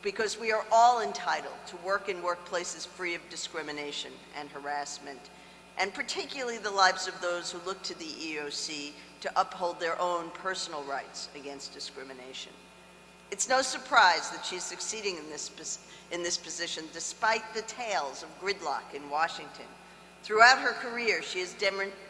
because we are all entitled to work in workplaces free of discrimination and harassment, and particularly the lives of those who look to the EEOC to uphold their own personal rights against discrimination. It's no surprise that she's succeeding in this position despite the tales of gridlock in Washington. Throughout her career, she has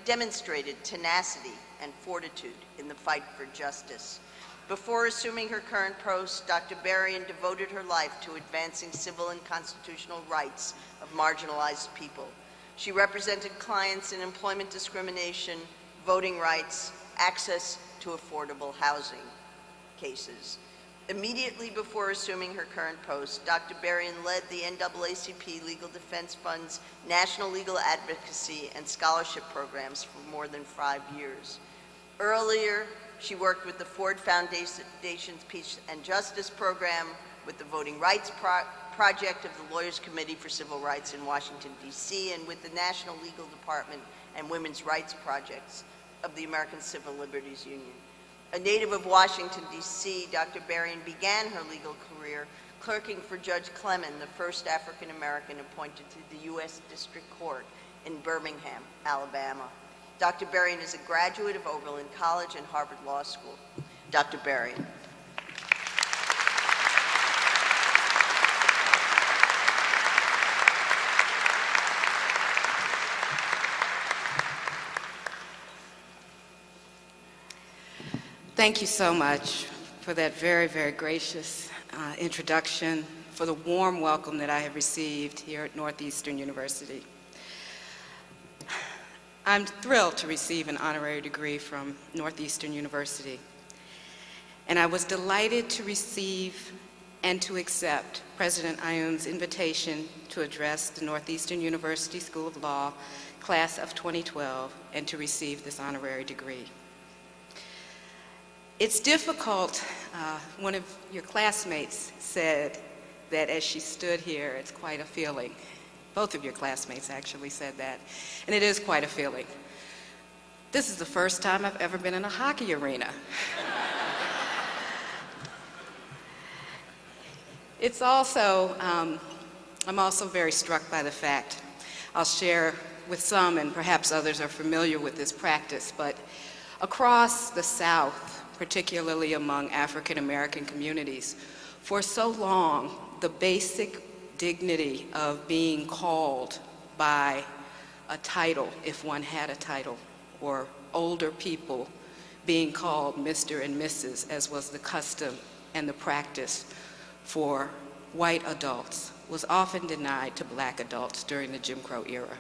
demonstrated tenacity and fortitude in the fight for justice. Before assuming her current post, Dr. Berrien devoted her life to advancing civil and constitutional rights of marginalized people. She represented clients in employment discrimination, voting rights, access to affordable housing cases. Immediately before assuming her current post, Dr. Berrien led the NAACP Legal Defense Fund's national legal advocacy and scholarship programs for more than 5 years. Earlier, she worked with the Ford Foundation's Peace and Justice Program, with the Voting Rights Project of the Lawyers Committee for Civil Rights in Washington, D.C., and with the National Legal Department and Women's Rights Projects of the American Civil Liberties Union. A native of Washington, D.C., Dr. Berrien began her legal career clerking for Judge Clement, the first African-American appointed to the U.S. District Court in Birmingham, Alabama. Dr. Berrien is a graduate of Oberlin College and Harvard Law School. Dr. Berrien. Thank you so much for that very, very gracious introduction, for the warm welcome that I have received here at Northeastern University. I'm thrilled to receive an honorary degree from Northeastern University, and I was delighted to receive and to accept President Aoun's invitation to address the Northeastern University School of Law class of 2012 and to receive this honorary degree. It's difficult, one of your classmates said that as she stood here, it's quite a feeling. Both of your classmates actually said that, and it is quite a feeling. This is the first time I've ever been in a hockey arena. It's also, I'm also very struck by the fact, I'll share with some, and perhaps others are familiar with this practice, but across the South, particularly among African American communities, for so long, the basic dignity of being called by a title, if one had a title, or older people being called Mr. and Mrs., as was the custom and the practice for white adults, was often denied to black adults during the Jim Crow era.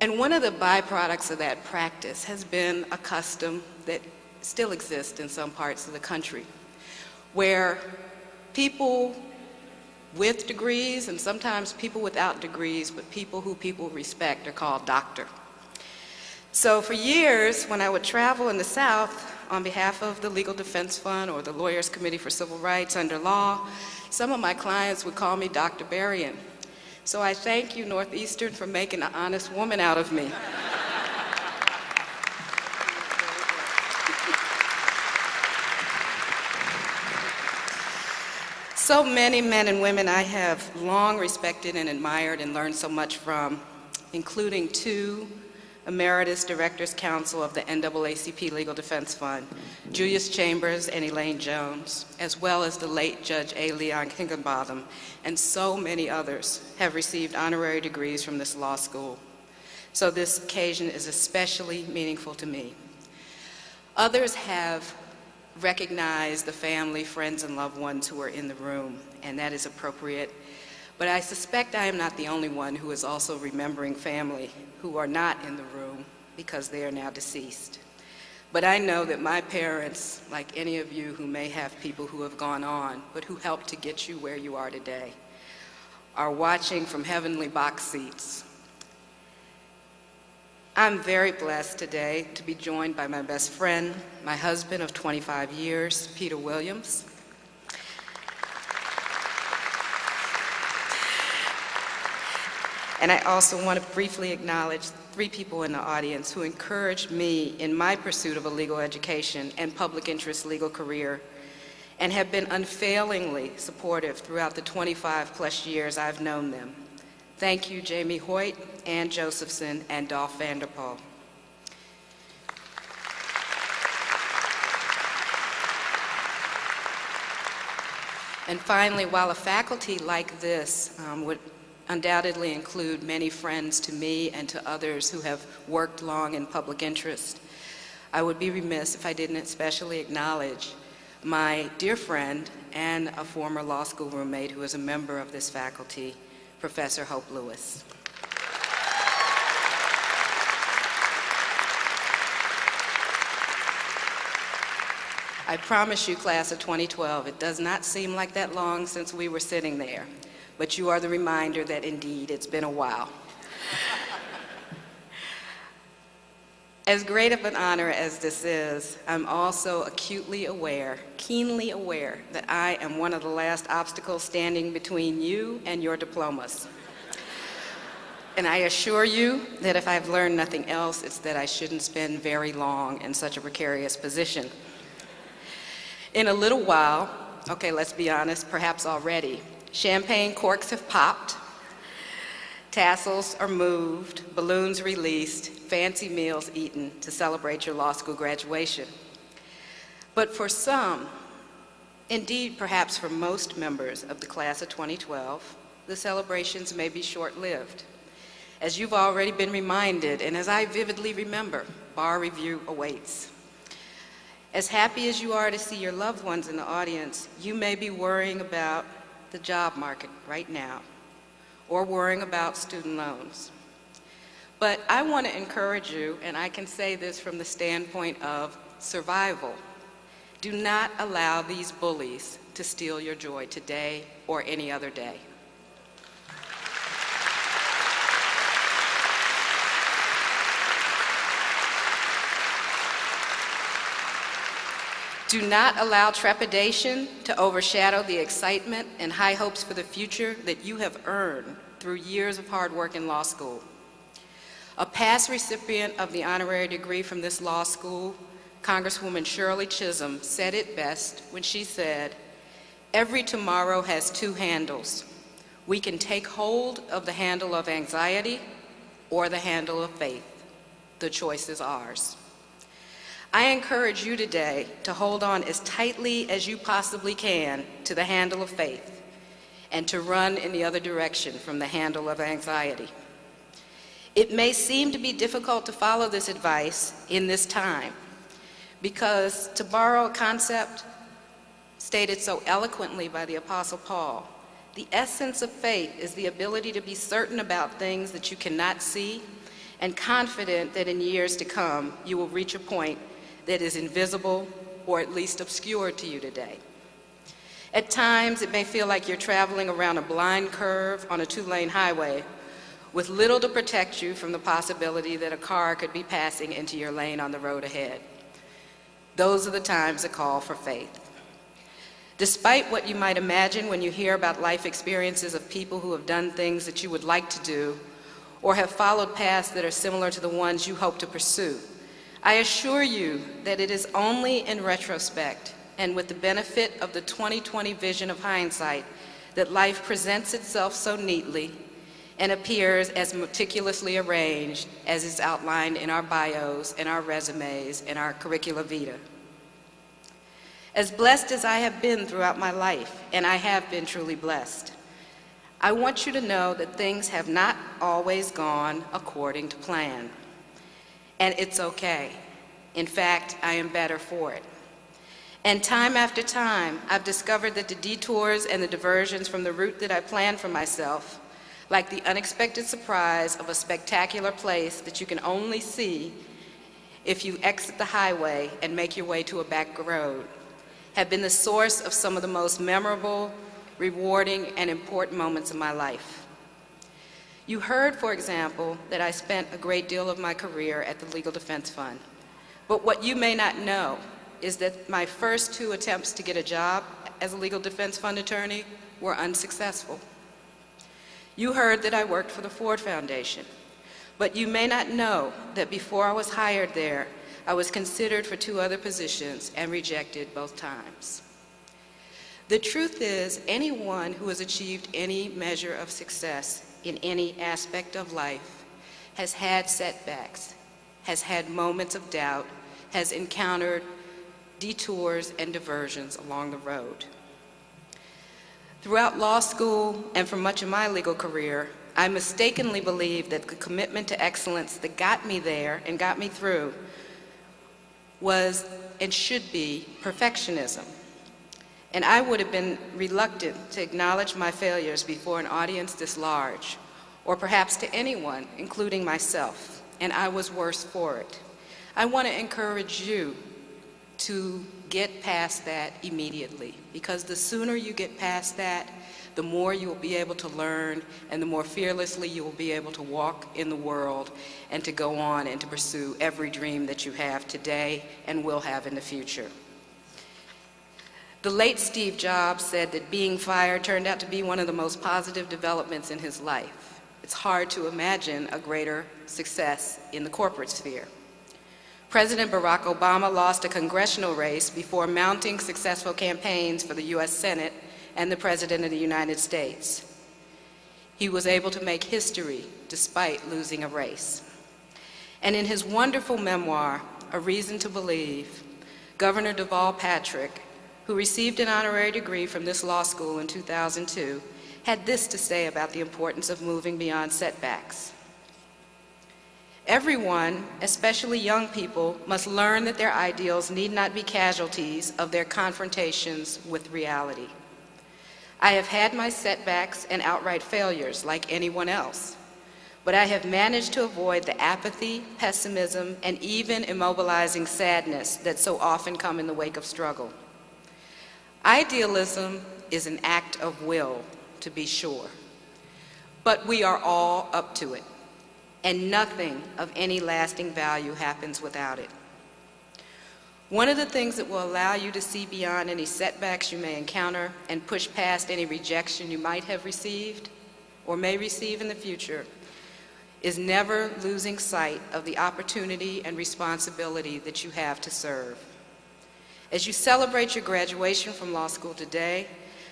And one of the byproducts of that practice has been a custom that still exists in some parts of the country, where people with degrees, and sometimes people without degrees, but people who people respect, are called doctor. So for years, when I would travel in the South on behalf of the Legal Defense Fund or the Lawyers Committee for Civil Rights under law, some of my clients would call me Dr. Berrien. So I thank you, Northeastern, for making an honest woman out of me. So many men and women I have long respected and admired and learned so much from, including 2 Emeritus Directors Counsel of the NAACP Legal Defense Fund, Julius Chambers and Elaine Jones, as well as the late Judge A. Leon Higginbotham, and so many others have received honorary degrees from this law school. So this occasion is especially meaningful to me. Others have recognize the family, friends, and loved ones who are in the room, and that is appropriate. But I suspect I am not the only one who is also remembering family who are not in the room because they are now deceased. But I know that my parents, like any of you who may have people who have gone on, but who helped to get you where you are today, are watching from heavenly box seats. I'm very blessed today to be joined by my best friend, my husband of 25 years, Peter Williams. And I also want to briefly acknowledge 3 people in the audience who encouraged me in my pursuit of a legal education and public interest legal career, and have been unfailingly supportive throughout the 25+ years I've known them. Thank you, Jamie Hoyt, Ann Josephson, and Dolph Vanderpool. And finally, while a faculty like this would undoubtedly include many friends to me and to others who have worked long in public interest, I would be remiss if I didn't especially acknowledge my dear friend and a former law school roommate who is a member of this faculty, Professor Hope Lewis. I promise you, class of 2012, it does not seem like that long since we were sitting there, but you are the reminder that indeed it's been a while. As great of an honor as this is, I'm also acutely aware, keenly aware, that I am one of the last obstacles standing between you and your diplomas. And I assure you that if I've learned nothing else, it's that I shouldn't spend very long in such a precarious position. In a little while, okay, let's be honest, perhaps already, champagne corks have popped, tassels are moved, balloons released, fancy meals eaten to celebrate your law school graduation. But for some, indeed perhaps for most members of the class of 2012, the celebrations may be short-lived. As you've already been reminded, and as I vividly remember, bar review awaits. As happy as you are to see your loved ones in the audience, you may be worrying about the job market right now, or worrying about student loans. But I want to encourage you, and I can say this from the standpoint of survival. Do not allow these bullies to steal your joy today or any other day. Do not allow trepidation to overshadow the excitement and high hopes for the future that you have earned through years of hard work in law school. A past recipient of the honorary degree from this law school, Congresswoman Shirley Chisholm, said it best when she said, "Every tomorrow has 2 handles. We can take hold of the handle of anxiety or the handle of faith. The choice is ours." I encourage you today to hold on as tightly as you possibly can to the handle of faith and to run in the other direction from the handle of anxiety. It may seem to be difficult to follow this advice in this time because, to borrow a concept stated so eloquently by the Apostle Paul, the essence of faith is the ability to be certain about things that you cannot see and confident that in years to come you will reach a point that is invisible or at least obscure to you today. At times, it may feel like you're traveling around a blind curve on a 2-lane highway with little to protect you from the possibility that a car could be passing into your lane on the road ahead. Those are the times that call for faith. Despite what you might imagine when you hear about life experiences of people who have done things that you would like to do or have followed paths that are similar to the ones you hope to pursue, I assure you that it is only in retrospect and with the benefit of the 20/20 vision of hindsight that life presents itself so neatly and appears as meticulously arranged as is outlined in our bios and our resumes and our curricula vitae. As blessed as I have been throughout my life, and I have been truly blessed, I want you to know that things have not always gone according to plan. And it's okay. In fact, I am better for it. And time after time, I've discovered that the detours and the diversions from the route that I planned for myself, like the unexpected surprise of a spectacular place that you can only see if you exit the highway and make your way to a back road, have been the source of some of the most memorable, rewarding, and important moments of my life. You heard, for example, that I spent a great deal of my career at the Legal Defense Fund. But what you may not know is that my first 2 attempts to get a job as a Legal Defense Fund attorney were unsuccessful. You heard that I worked for the Ford Foundation, but you may not know that before I was hired there, I was considered for 2 other positions and rejected both times. The truth is, anyone who has achieved any measure of success in any aspect of life has had setbacks, has had moments of doubt, has encountered detours and diversions along the road. Throughout law school and for much of my legal career, I mistakenly believed that the commitment to excellence that got me there and got me through was and should be perfectionism. And I would have been reluctant to acknowledge my failures before an audience this large, or perhaps to anyone, including myself, and I was worse for it. I want to encourage you to get past that immediately, because the sooner you get past that, the more you will be able to learn, and the more fearlessly you will be able to walk in the world and to go on and to pursue every dream that you have today and will have in the future. The late Steve Jobs said that being fired turned out to be one of the most positive developments in his life. It's hard to imagine a greater success in the corporate sphere. President Barack Obama lost a congressional race before mounting successful campaigns for the U.S. Senate and the President of the United States. He was able to make history despite losing a race. And in his wonderful memoir, A Reason to Believe, Governor Deval Patrick, who received an honorary degree from this law school in 2002, had this to say about the importance of moving beyond setbacks. Everyone, especially young people, must learn that their ideals need not be casualties of their confrontations with reality. I have had my setbacks and outright failures like anyone else, but I have managed to avoid the apathy, pessimism, and even immobilizing sadness that so often come in the wake of struggle. Idealism is an act of will, to be sure, but we are all up to it, and nothing of any lasting value happens without it. One of the things that will allow you to see beyond any setbacks you may encounter and push past any rejection you might have received or may receive in the future is never losing sight of the opportunity and responsibility that you have to serve. As you celebrate your graduation from law school today,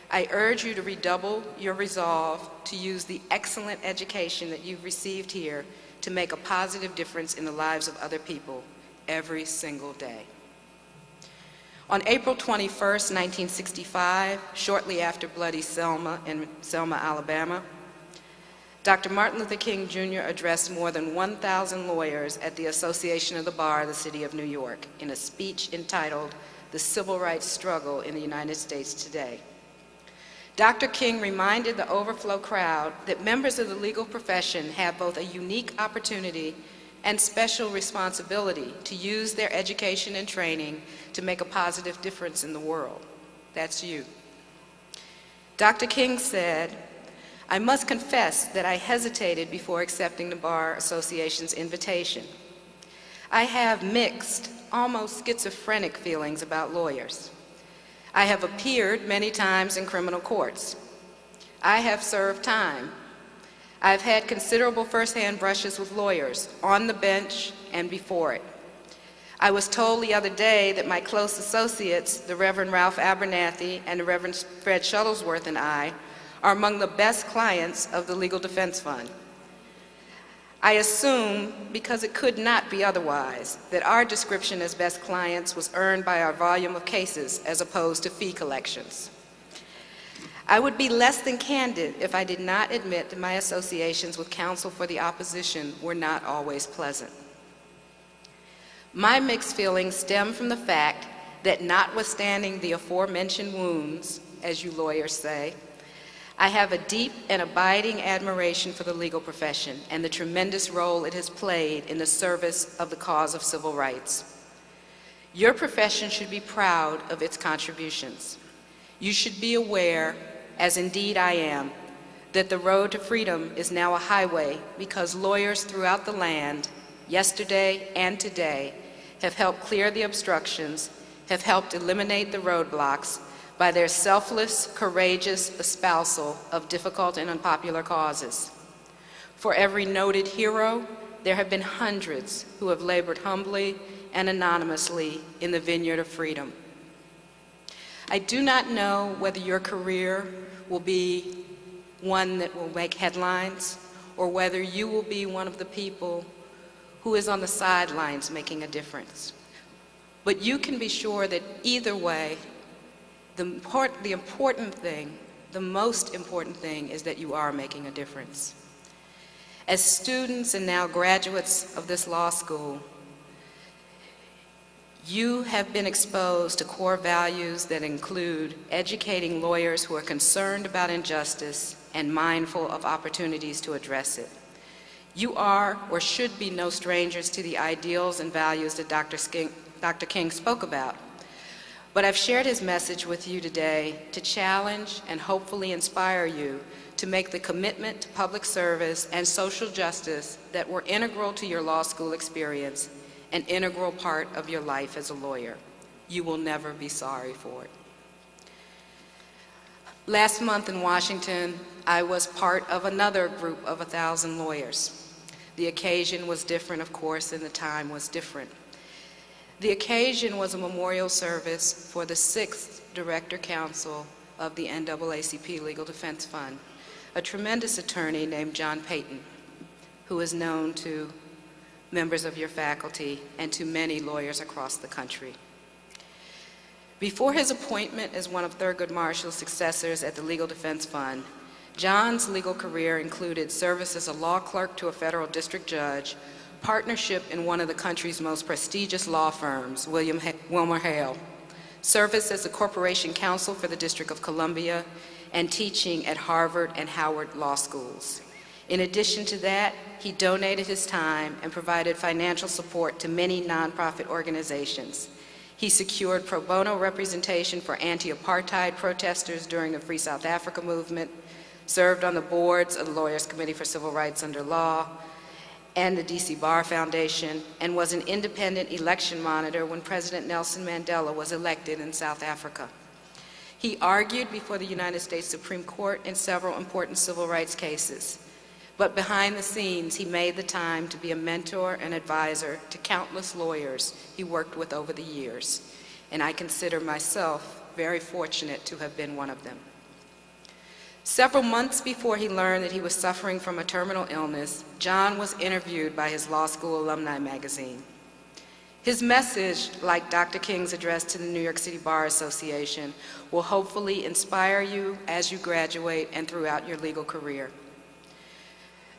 I urge you to redouble your resolve to use the excellent education that you've received here to make a positive difference in the lives of other people every single day. On April 21st, 1965, shortly after Bloody Selma in Selma, Alabama, Dr. Martin Luther King Jr. addressed more than 1,000 lawyers at the Association of the Bar of the City of New York in a speech entitled "The Civil Rights Struggle in the United States Today." Dr. King reminded the overflow crowd that members of the legal profession have both a unique opportunity and special responsibility to use their education and training to make a positive difference in the world. That's you. Dr. King said, "I must confess that I hesitated before accepting the Bar Association's invitation. I have mixed, almost schizophrenic feelings about lawyers. I have appeared many times in criminal courts. I have served time. I've had considerable firsthand brushes with lawyers, on the bench and before it. I was told the other day that my close associates, the Reverend Ralph Abernathy and the Reverend Fred Shuttlesworth and I, are among the best clients of the Legal Defense Fund. I assume, because it could not be otherwise, that our description as best clients was earned by our volume of cases as opposed to fee collections. I would be less than candid if I did not admit that my associations with counsel for the opposition were not always pleasant. My mixed feelings stem from the fact that notwithstanding the aforementioned wounds, as you lawyers say, I have a deep and abiding admiration for the legal profession and the tremendous role it has played in the service of the cause of civil rights. Your profession should be proud of its contributions. You should be aware, as indeed I am, that the road to freedom is now a highway because lawyers throughout the land, yesterday and today, have helped clear the obstructions, have helped eliminate the roadblocks by their selfless, courageous espousal of difficult and unpopular causes. For every noted hero, there have been hundreds who have labored humbly and anonymously in the vineyard of freedom. I do not know whether your career will be one that will make headlines or whether you will be one of the people who is on the sidelines making a difference. But you can be sure that either way, the important thing, the most important thing is that you are making a difference. As students and now graduates of this law school, you have been exposed to core values that include educating lawyers who are concerned about injustice and mindful of opportunities to address it. You are or should be no strangers to the ideals and values that Dr. King spoke about. But I've shared his message with you today to challenge and hopefully inspire you to make the commitment to public service and social justice that were integral to your law school experience, an integral part of your life as a lawyer. You will never be sorry for it. Last month in Washington, I was part of another group of 1,000 lawyers. The occasion was different, of course, and the time was different. The occasion was a memorial service for the 6th Director Counsel of the NAACP Legal Defense Fund, a tremendous attorney named John Payton, who is known to members of your faculty and to many lawyers across the country. Before his appointment as one of Thurgood Marshall's successors at the Legal Defense Fund, John's legal career included service as a law clerk to a federal district judge, partnership in one of the country's most prestigious law firms, Wilmer Hale, service as a corporation counsel for the District of Columbia, and teaching at Harvard and Howard law schools. In addition to that, he donated his time and provided financial support to many nonprofit organizations. He secured pro bono representation for anti-apartheid protesters during the Free South Africa movement, served on the boards of the Lawyers Committee for Civil Rights Under Law and the DC Bar Foundation, and was an independent election monitor when President Nelson Mandela was elected in South Africa. He argued before the United States Supreme Court in several important civil rights cases. But behind the scenes, he made the time to be a mentor and advisor to countless lawyers he worked with over the years. And I consider myself very fortunate to have been one of them. Several months before he learned that he was suffering from a terminal illness, John was interviewed by his law school alumni magazine. His message, like Dr. King's address to the New York City Bar Association, will hopefully inspire you as you graduate and throughout your legal career.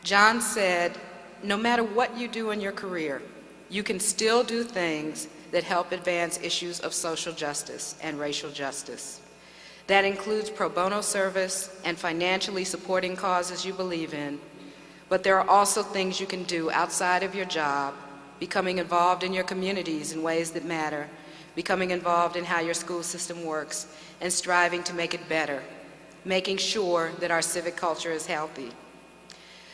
John said, no matter what you do in your career, you can still do things that help advance issues of social justice and racial justice. That includes pro bono service and financially supporting causes you believe in, but there are also things you can do outside of your job, becoming involved in your communities in ways that matter, becoming involved in how your school system works, and striving to make it better, making sure that our civic culture is healthy.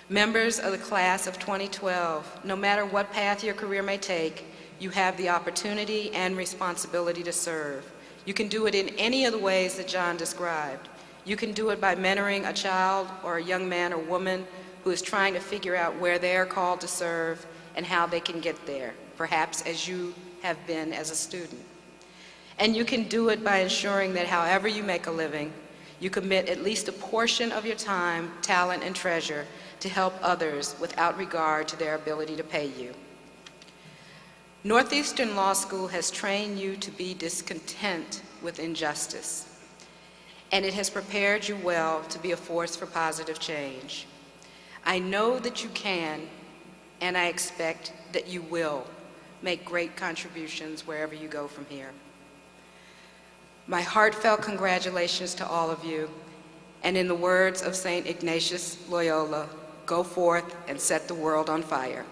Members of the class of 2012, no matter what path your career may take, you have the opportunity and responsibility to serve. You can do it in any of the ways that John described. You can do it by mentoring a child or a young man or woman who is trying to figure out where they are called to serve and how they can get there, perhaps as you have been as a student. And you can do it by ensuring that however you make a living, you commit at least a portion of your time, talent, and treasure to help others without regard to their ability to pay you. Northeastern Law School has trained you to be discontent with injustice, and it has prepared you well to be a force for positive change. I know that you can, and I expect that you will make great contributions wherever you go from here. My heartfelt congratulations to all of you, and in the words of St. Ignatius Loyola, go forth and set the world on fire.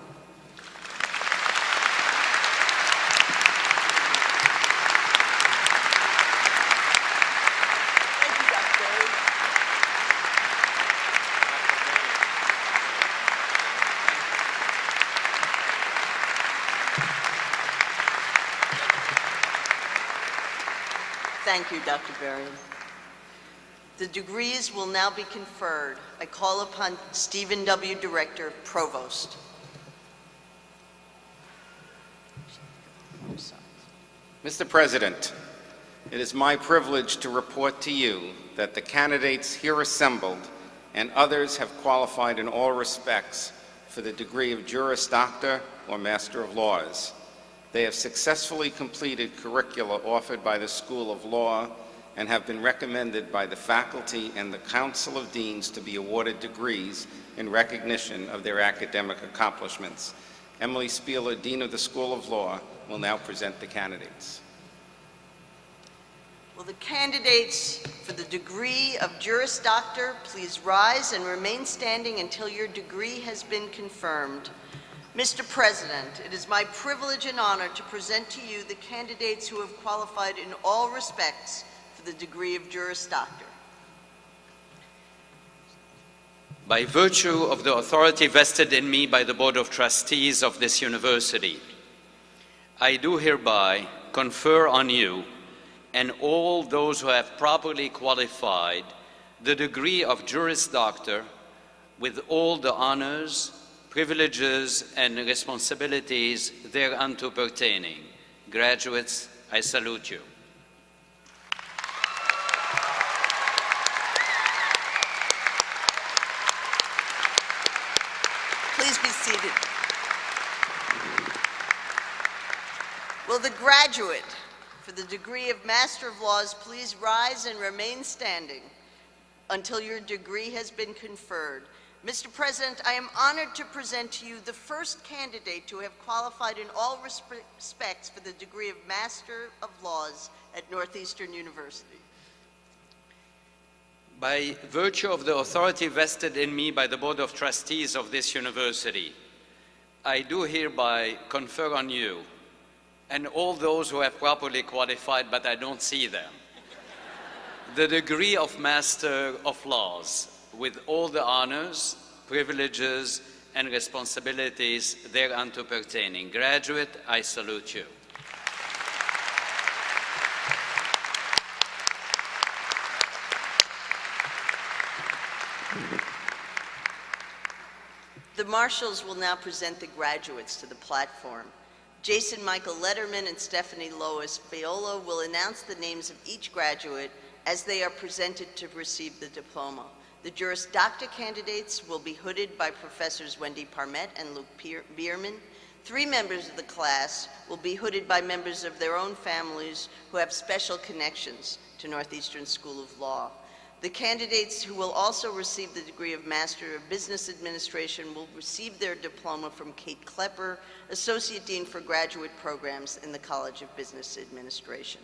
Thank you, Dr. Berrien. The degrees will now be conferred. I call upon Stephen W. Director, Provost. Mr. President, it is my privilege to report to you that the candidates here assembled and others have qualified in all respects for the degree of Juris Doctor or Master of Laws. They have successfully completed curricula offered by the School of Law and have been recommended by the faculty and the Council of Deans to be awarded degrees in recognition of their academic accomplishments. Emily Spieler, Dean of the School of Law, will now present the candidates. Will the candidates for the degree of Juris Doctor please rise and remain standing until your degree has been confirmed? Mr. President, it is my privilege and honor to present to you the candidates who have qualified in all respects for the degree of Juris Doctor. By virtue of the authority vested in me by the Board of Trustees of this university, I do hereby confer on you and all those who have properly qualified the degree of Juris Doctor with all the honors, privileges, and responsibilities thereunto pertaining. Graduates, I salute you. Please be seated. Will the graduate for the degree of Master of Laws please rise and remain standing until your degree has been conferred? Mr. President, I am honored to present to you the first candidate to have qualified in all respects for the degree of Master of Laws at Northeastern University. By virtue of the authority vested in me by the Board of Trustees of this university, I do hereby confer on you and all those who have properly qualified, but I don't see them, the degree of Master of Laws with all the honors, privileges, and responsibilities thereunto pertaining. Graduate, I salute you. The marshals will now present the graduates to the platform. Jason Michael Letterman and Stephanie Lois Viola will announce the names of each graduate as they are presented to receive the diploma. The Juris Doctor candidates will be hooded by Professors Wendy Parmet and Luke Bierman. 3 members of the class will be hooded by members of their own families who have special connections to Northeastern School of Law. The candidates who will also receive the degree of Master of Business Administration will receive their diploma from Kate Klepper, Associate Dean for Graduate Programs in the College of Business Administration.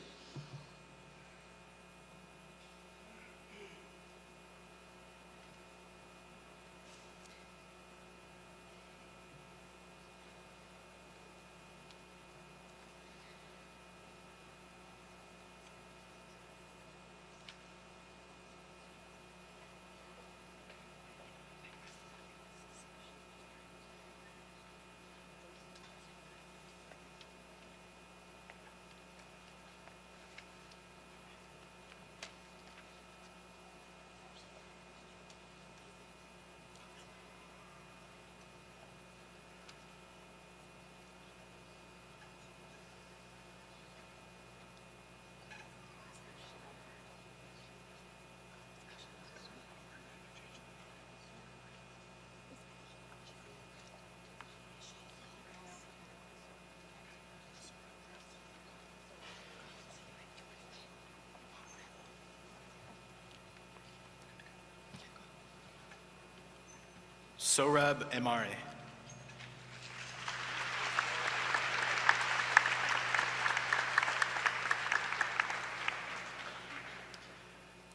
Sorab Emari.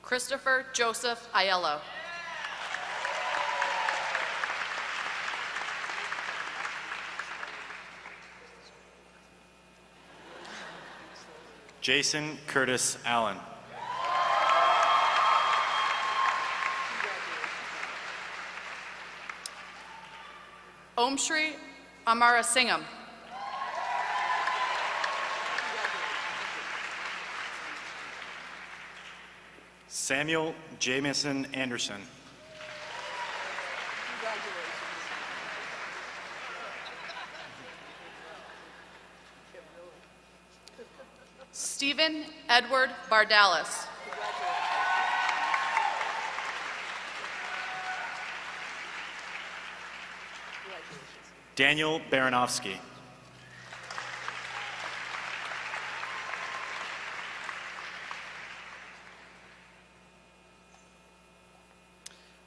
Christopher Joseph Aiello. Jason Curtis Allen. Om Shri Amara Singham. Samuel Jamison Anderson. Stephen Edward Bardalis. Daniel Baranovsky.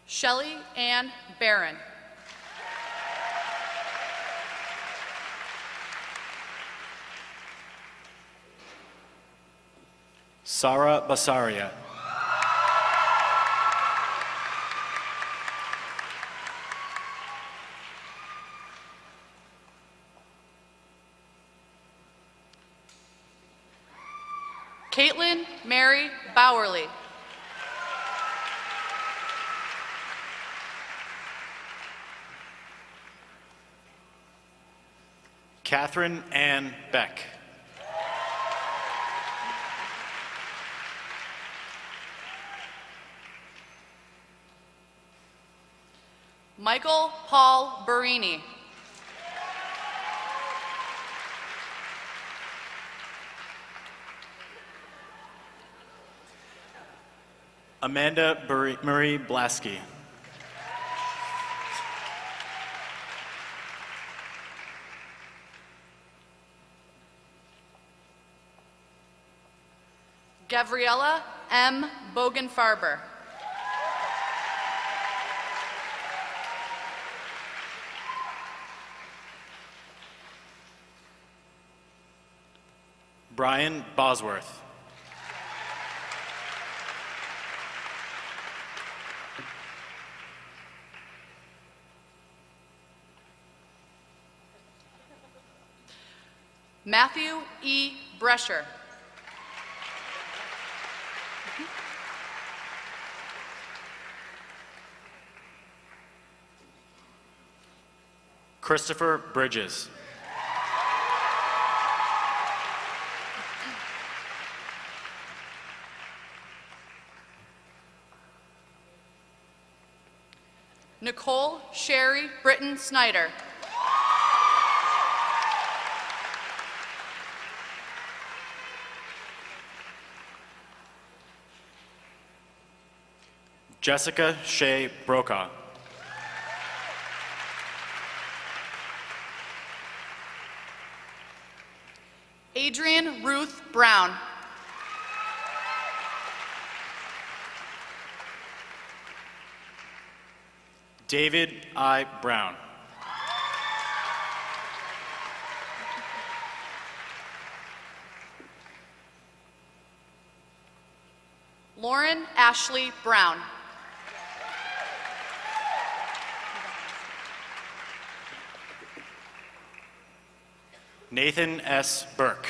Shelley Ann Barron. Sara Basaria. Caitlin Mary Bowerly. Catherine Ann Beck. Michael Paul Barini. Amanda Marie Blasky. Gavriela M. Bogenfarber. Brian Bosworth. Matthew E. Brescher. Christopher Bridges. Nicole Sherry Britton Snyder. Jessica Shea Brokaw. Adrian Ruth Brown. David I. Brown. Lauren Ashley Brown. Nathan S. Burke.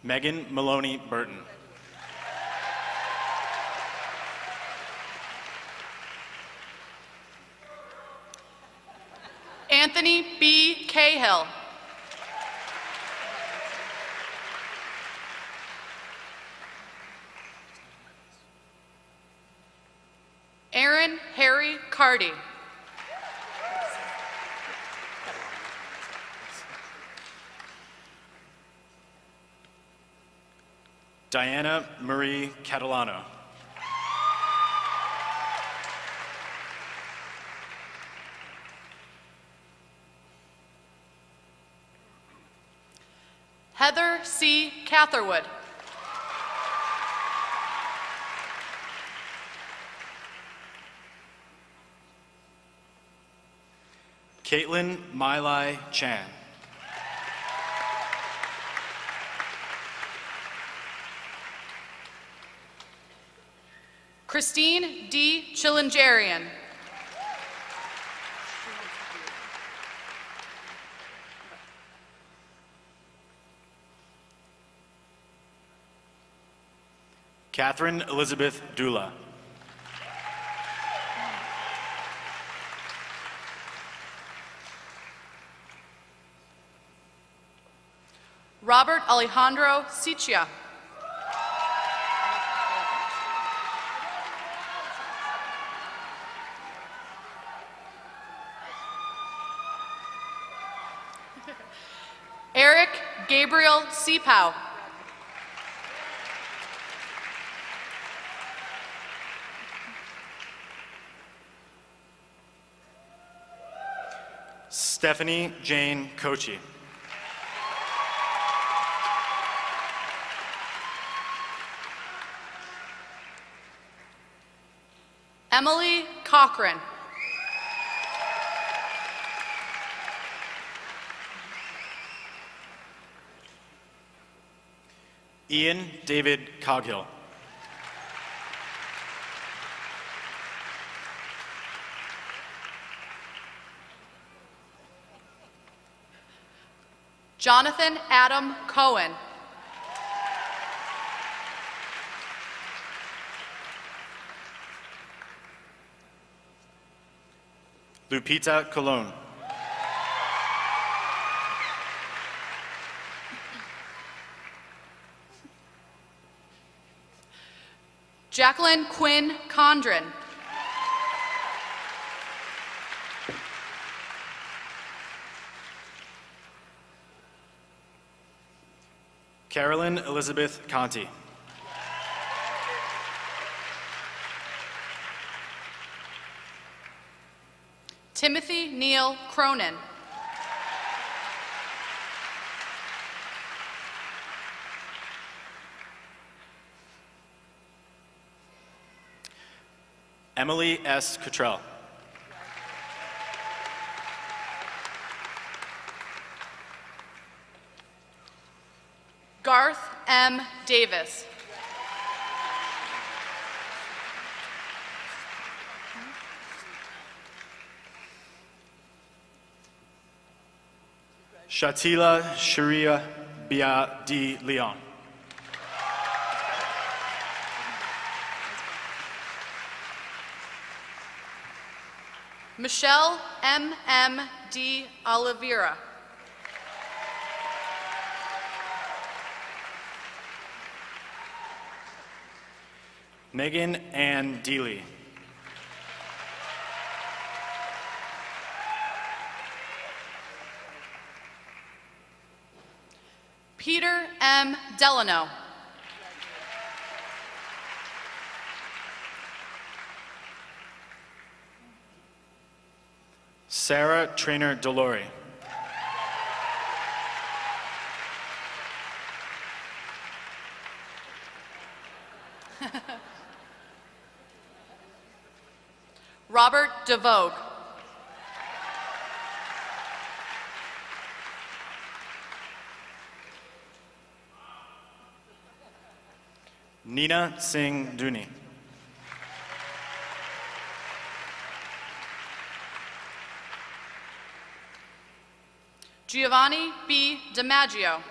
Megan Maloney Burton. Anthony B. Cahill. Aaron Harry Cardy. Diana Marie Catalano. Heather C. Catherwood. Caitlin Milai Chan. Christine D. Chilingerian. Catherine Elizabeth Dula. Robert Alejandro Siccia. Eric Gabriel Seepow. Stephanie Jane Kochi. Emily Cochran. Ian David Coghill. Jonathan Adam Cohen. Lupita Colon. Jacqueline Quinn Condren. Carolyn Elizabeth Conti. Timothy Neal Cronin. Emily S. Cottrell. Garth M. Davis. Shatila Sharia Bia D. Leon. Michelle M. M. D. Oliveira. Megan Ann Deely. Peter M. Delano. Sarah Trainer Delory. Robert DeVogue. Nina Singh Duni. Giovanni B. DiMaggio.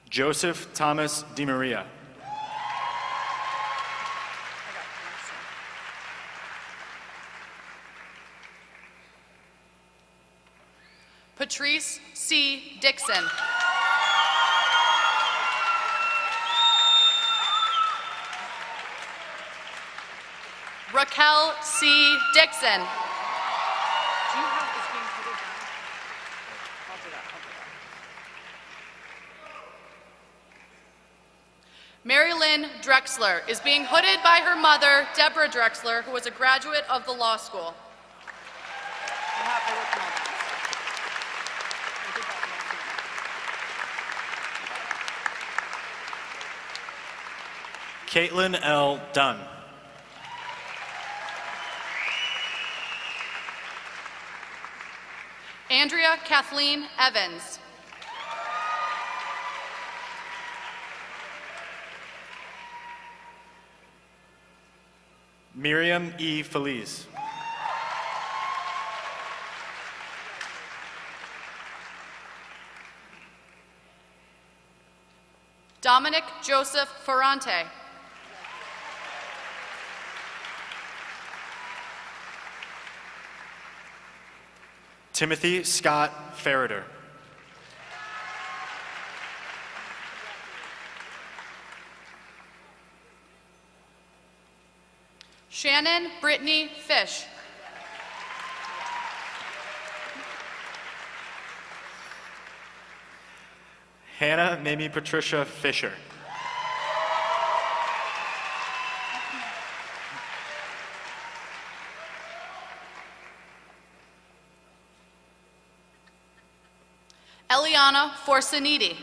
Joseph Thomas DiMaria. Patrice C. Dixon. Raquel C. Dixon. Mary Lynn Drexler is being hooded by her mother, Deborah Drexler, who was a graduate of the law school. Caitlin L. Dunn. Andrea Kathleen Evans. Miriam E. Feliz. Dominic Joseph Ferrante. Timothy Scott Ferreter. Shannon Brittany Fish. Hannah Mamie Patricia Fisher. Eliana Forsaniti.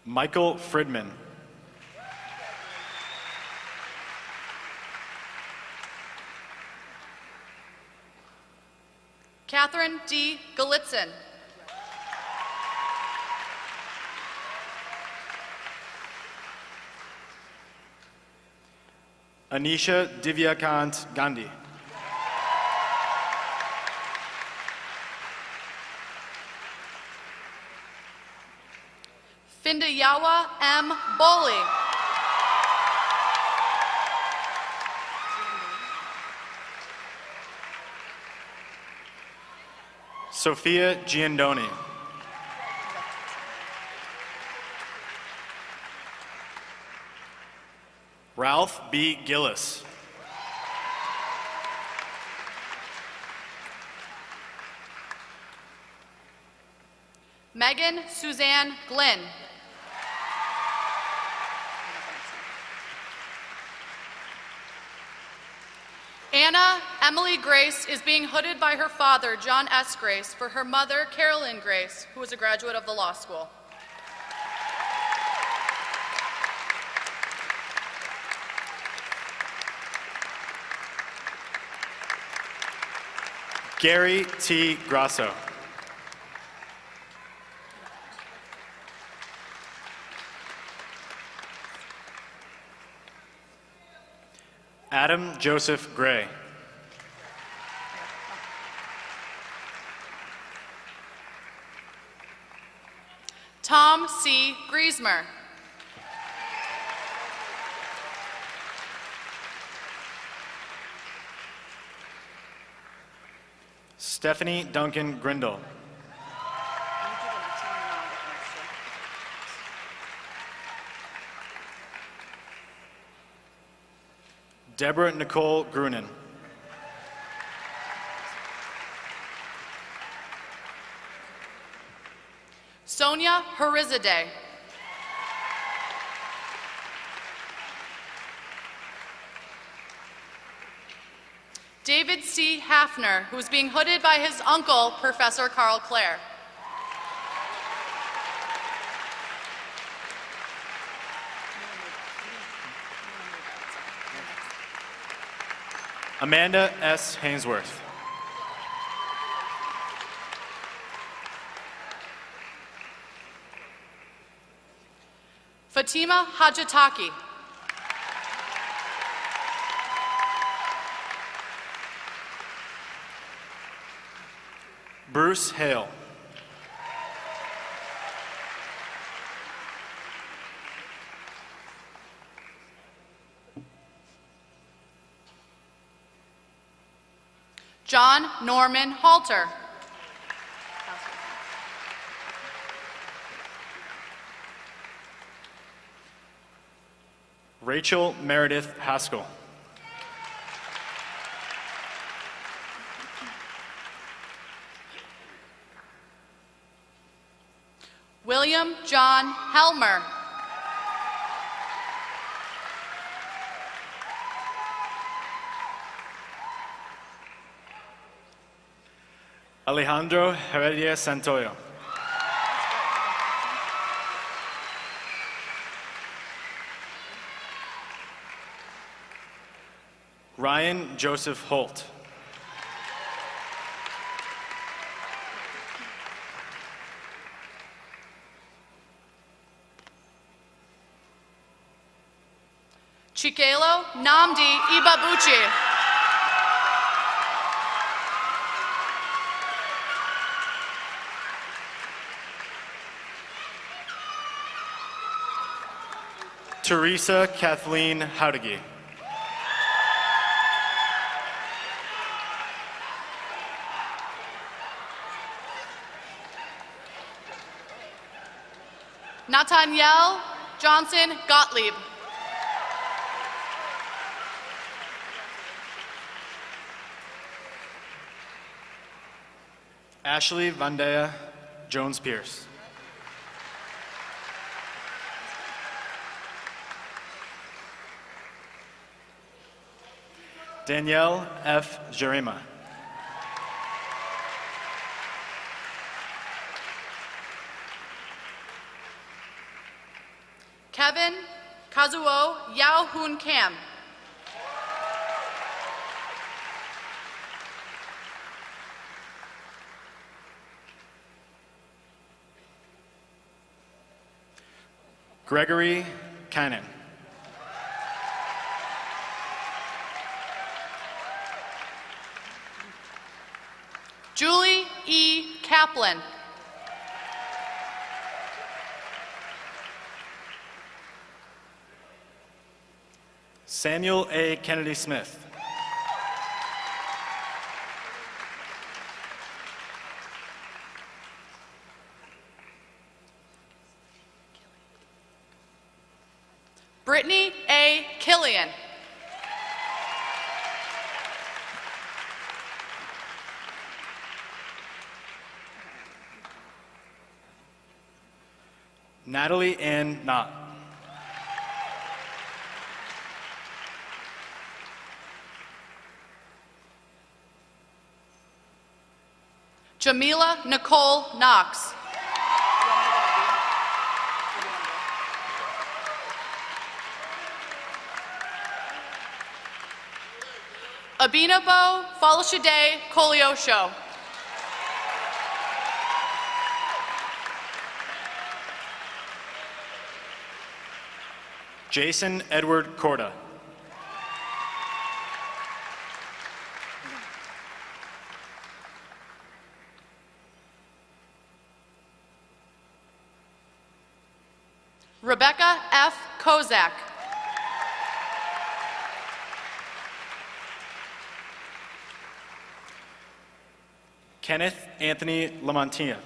Michael Fridman. Catherine D. Galitzin. Anisha Divyakant Gandhi. Findayawa M. Bowley. Sophia Giandoni. Ralph B. Gillis. Megan Suzanne Glynn. Anna Emily Grace is being hooded by her father, John S. Grace, for her mother, Carolyn Grace, who is a graduate of the law school. Gary T. Grasso. Adam Joseph Gray. Tom C. Griesmer. Stephanie Duncan Grindle. Deborah Nicole Grunin. Sonia Harizadeh. David C. Hafner, who is being hooded by his uncle, Professor Carl Clare. Amanda S. Hainsworth. Fatima Hajataki. Bruce Hale. John Norman Halter. Rachel Meredith Haskell. William John Helmer. Alejandro Heredia Santoyo. Ryan Joseph Holt. Chikelo Namdi Ibabuchi. Teresa Kathleen Howdigi. Nathaniel Johnson Gottlieb. Ashley Vandea Jones-Pierce. Danielle F. Jarima. Kevin Kazuo Yao Hoon Kam. Gregory Cannon. Julie E. Kaplan. Samuel A. Kennedy Smith. Brittany A. Killian. Natalie Ann Knott. Jamila Nicole Knox. Abinabo Folashade Koliosho. Jason Edward Corda. Rebecca F. Kozak. Kenneth Anthony Lamontia.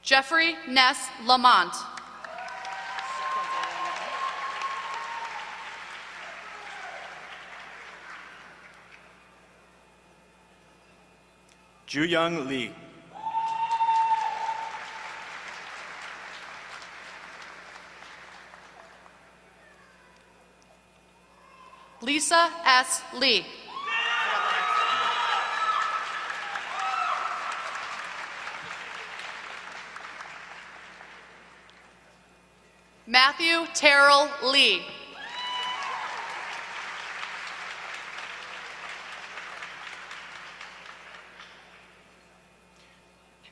Jeffrey Ness Lamont. Ju-Young Lee. Lisa S. Lee. Matthew Terrell Lee.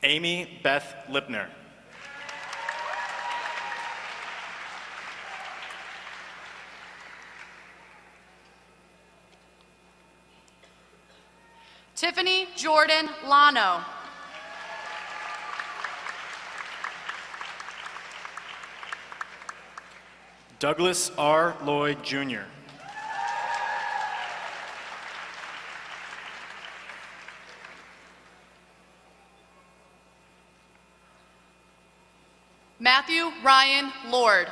Amy Beth Lipner. Tiffany Jordan Lano. Douglas R. Lloyd, Jr. Matthew Ryan Lord.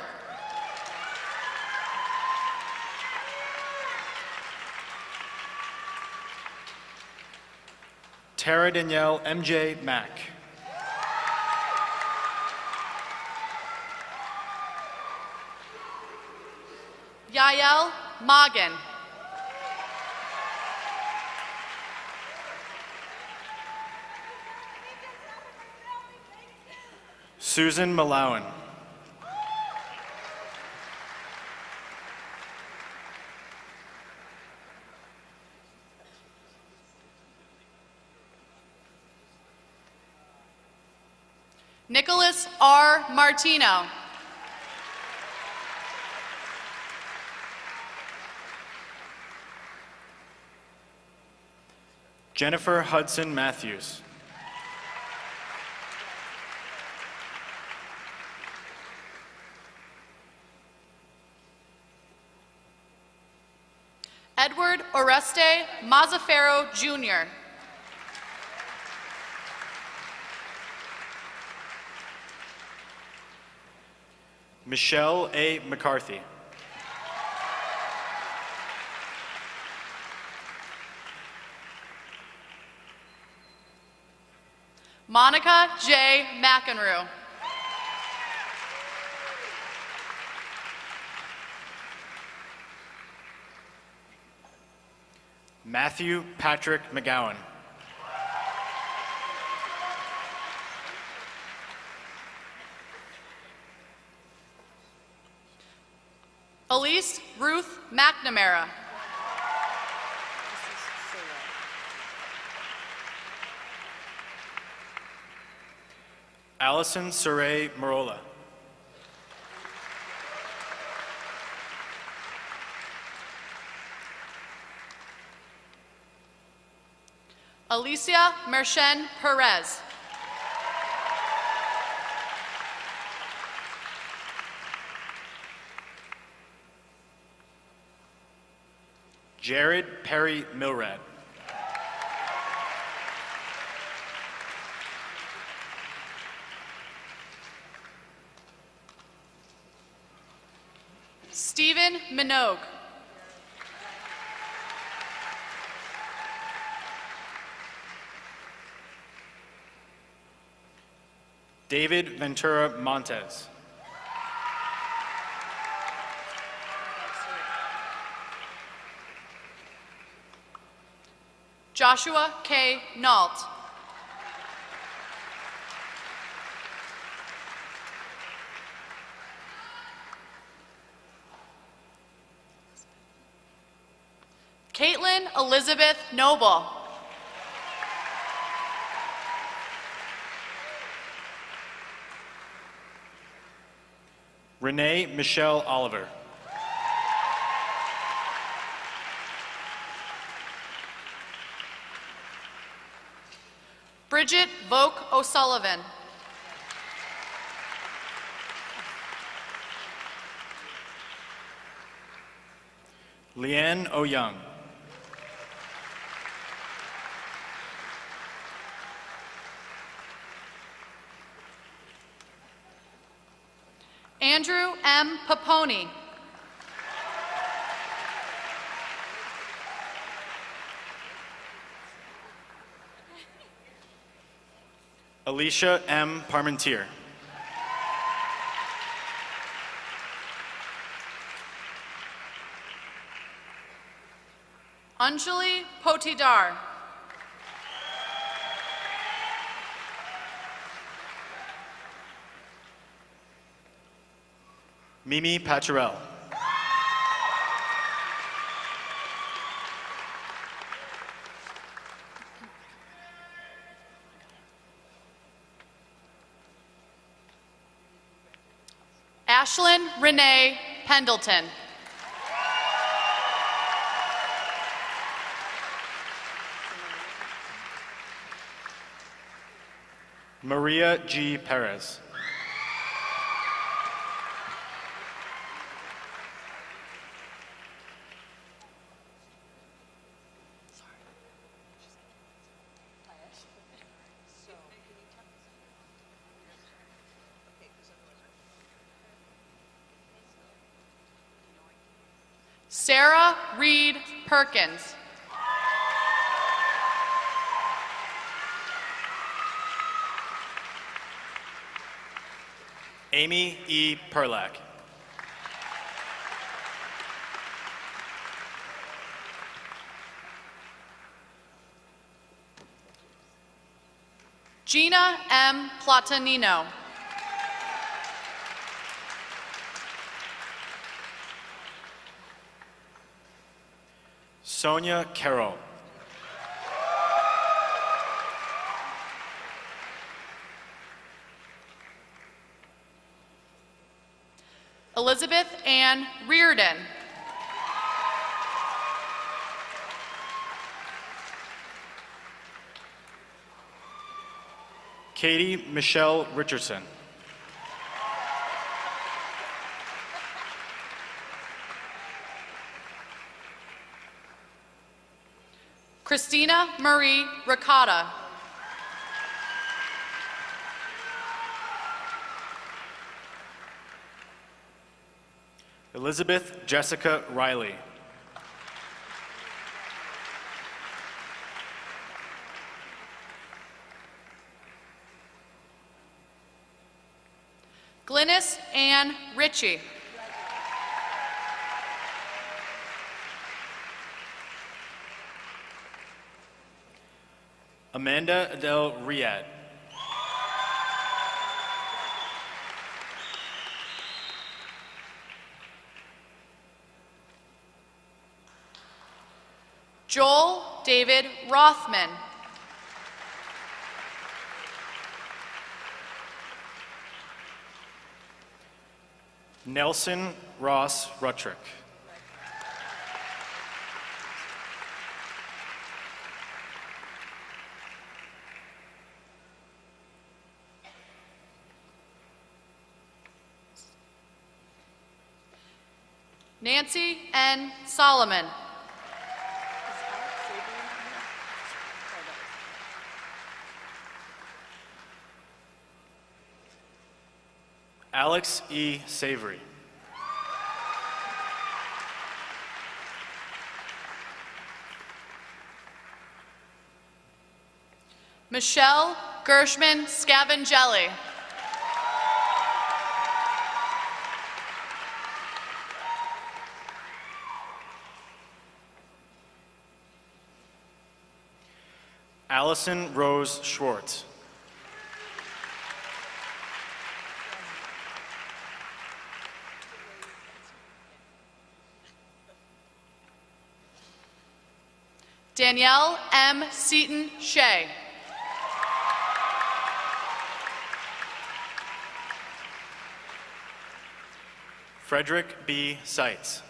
Tara Danielle MJ Mack. Yael Magen. Susan Malawan. Nicholas R. Martino. Jennifer Hudson Matthews. Edward Oreste Mazzaferro, Jr. Michelle A. McCarthy. Monica J. McEnroe. Matthew Patrick McGowan. Elise Ruth McNamara. Allison Saray Marola. Alicia Merchen Perez. Jared Perry Milrad. Stephen Minogue. David Ventura Montez. Joshua K. Nault. Caitlin Elizabeth Noble. Renee Michelle Oliver. Bridget Voke O'Sullivan. Leanne O'Young. Andrew M. Paponi. Alicia M. Parmentier. Anjali Potidar. Mimi Pacharel. Ashlyn Renee Pendleton. Maria G. Perez. Sarah Reed Perkins. Amy E. Perlack. Gina M. Platanino. Sonia Carroll. Elizabeth Ann Reardon. Katie Michelle Richardson. Christina Marie Ricotta. Elizabeth Jessica Riley. Glynis Ann Ritchie. Amanda Del Riad. Joel David Rothman. Nelson Ross Ruttrick. Nancy N. Solomon. Alex E. Savory. Michelle Gershman Scavangelli. Allison Rose Schwartz. Danielle M. Seaton Shea. Frederick B. Seitz.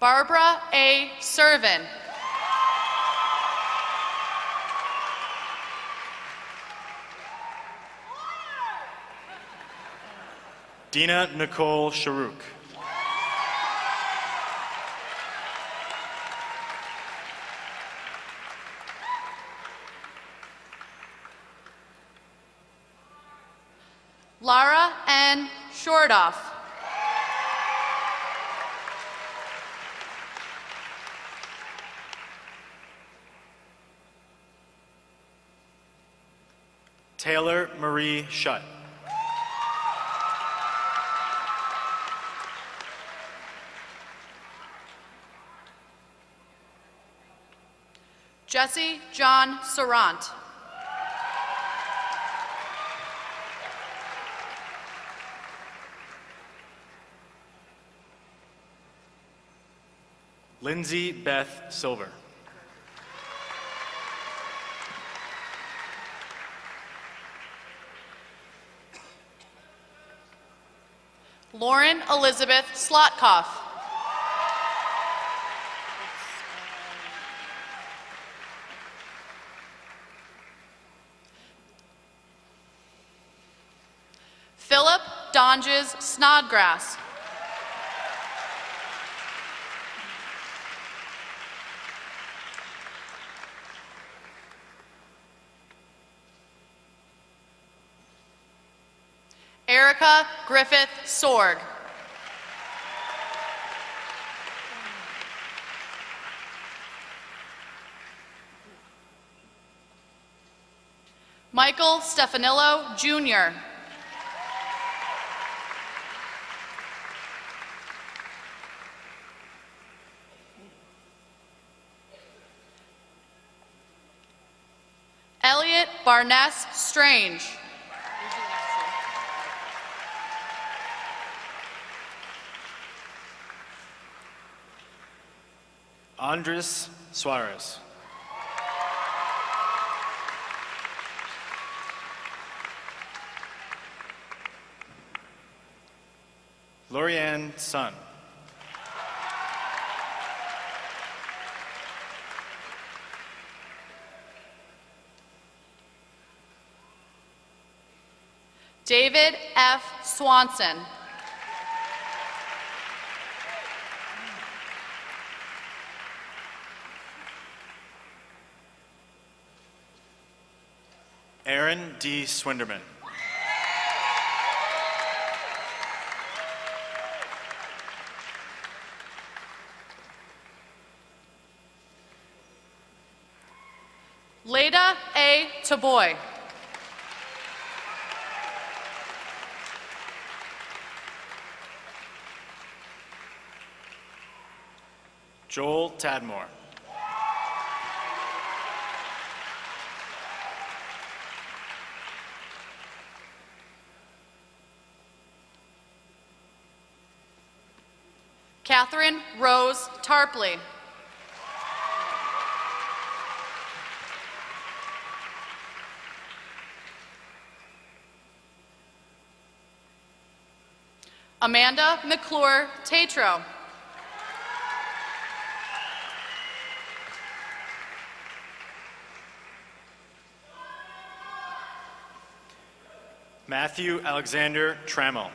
Barbara A. Servin. Dina Nicole Sharuk. Lara N. Shordoff. Taylor Marie Shutt. Jesse John Sarant. Lindsay Beth Silver. Lauren Elizabeth Slotkoff. Philip Donges Snodgrass. Erica Griffith Sorg. Michael Stefanillo, Jr. Elliot Barness Strange. Andres Suarez. Lorianne Sun. David F. Swanson. Aaron D. Swinderman. Leda A. Taboy. Joel Tadmore. Catherine Rose Tarpley. Amanda McClure Tatro. Matthew Alexander Trammell.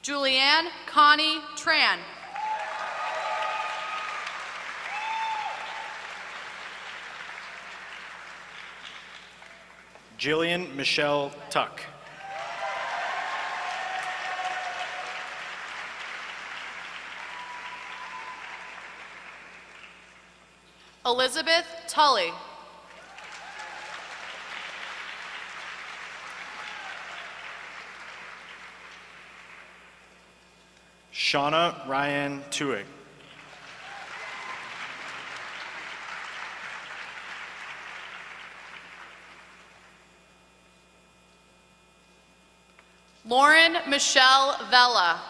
Julianne Connie Tran. Jillian Michelle Tuck. Elizabeth Tully. Shauna Ryan Tuig. Lauren Michelle Vella.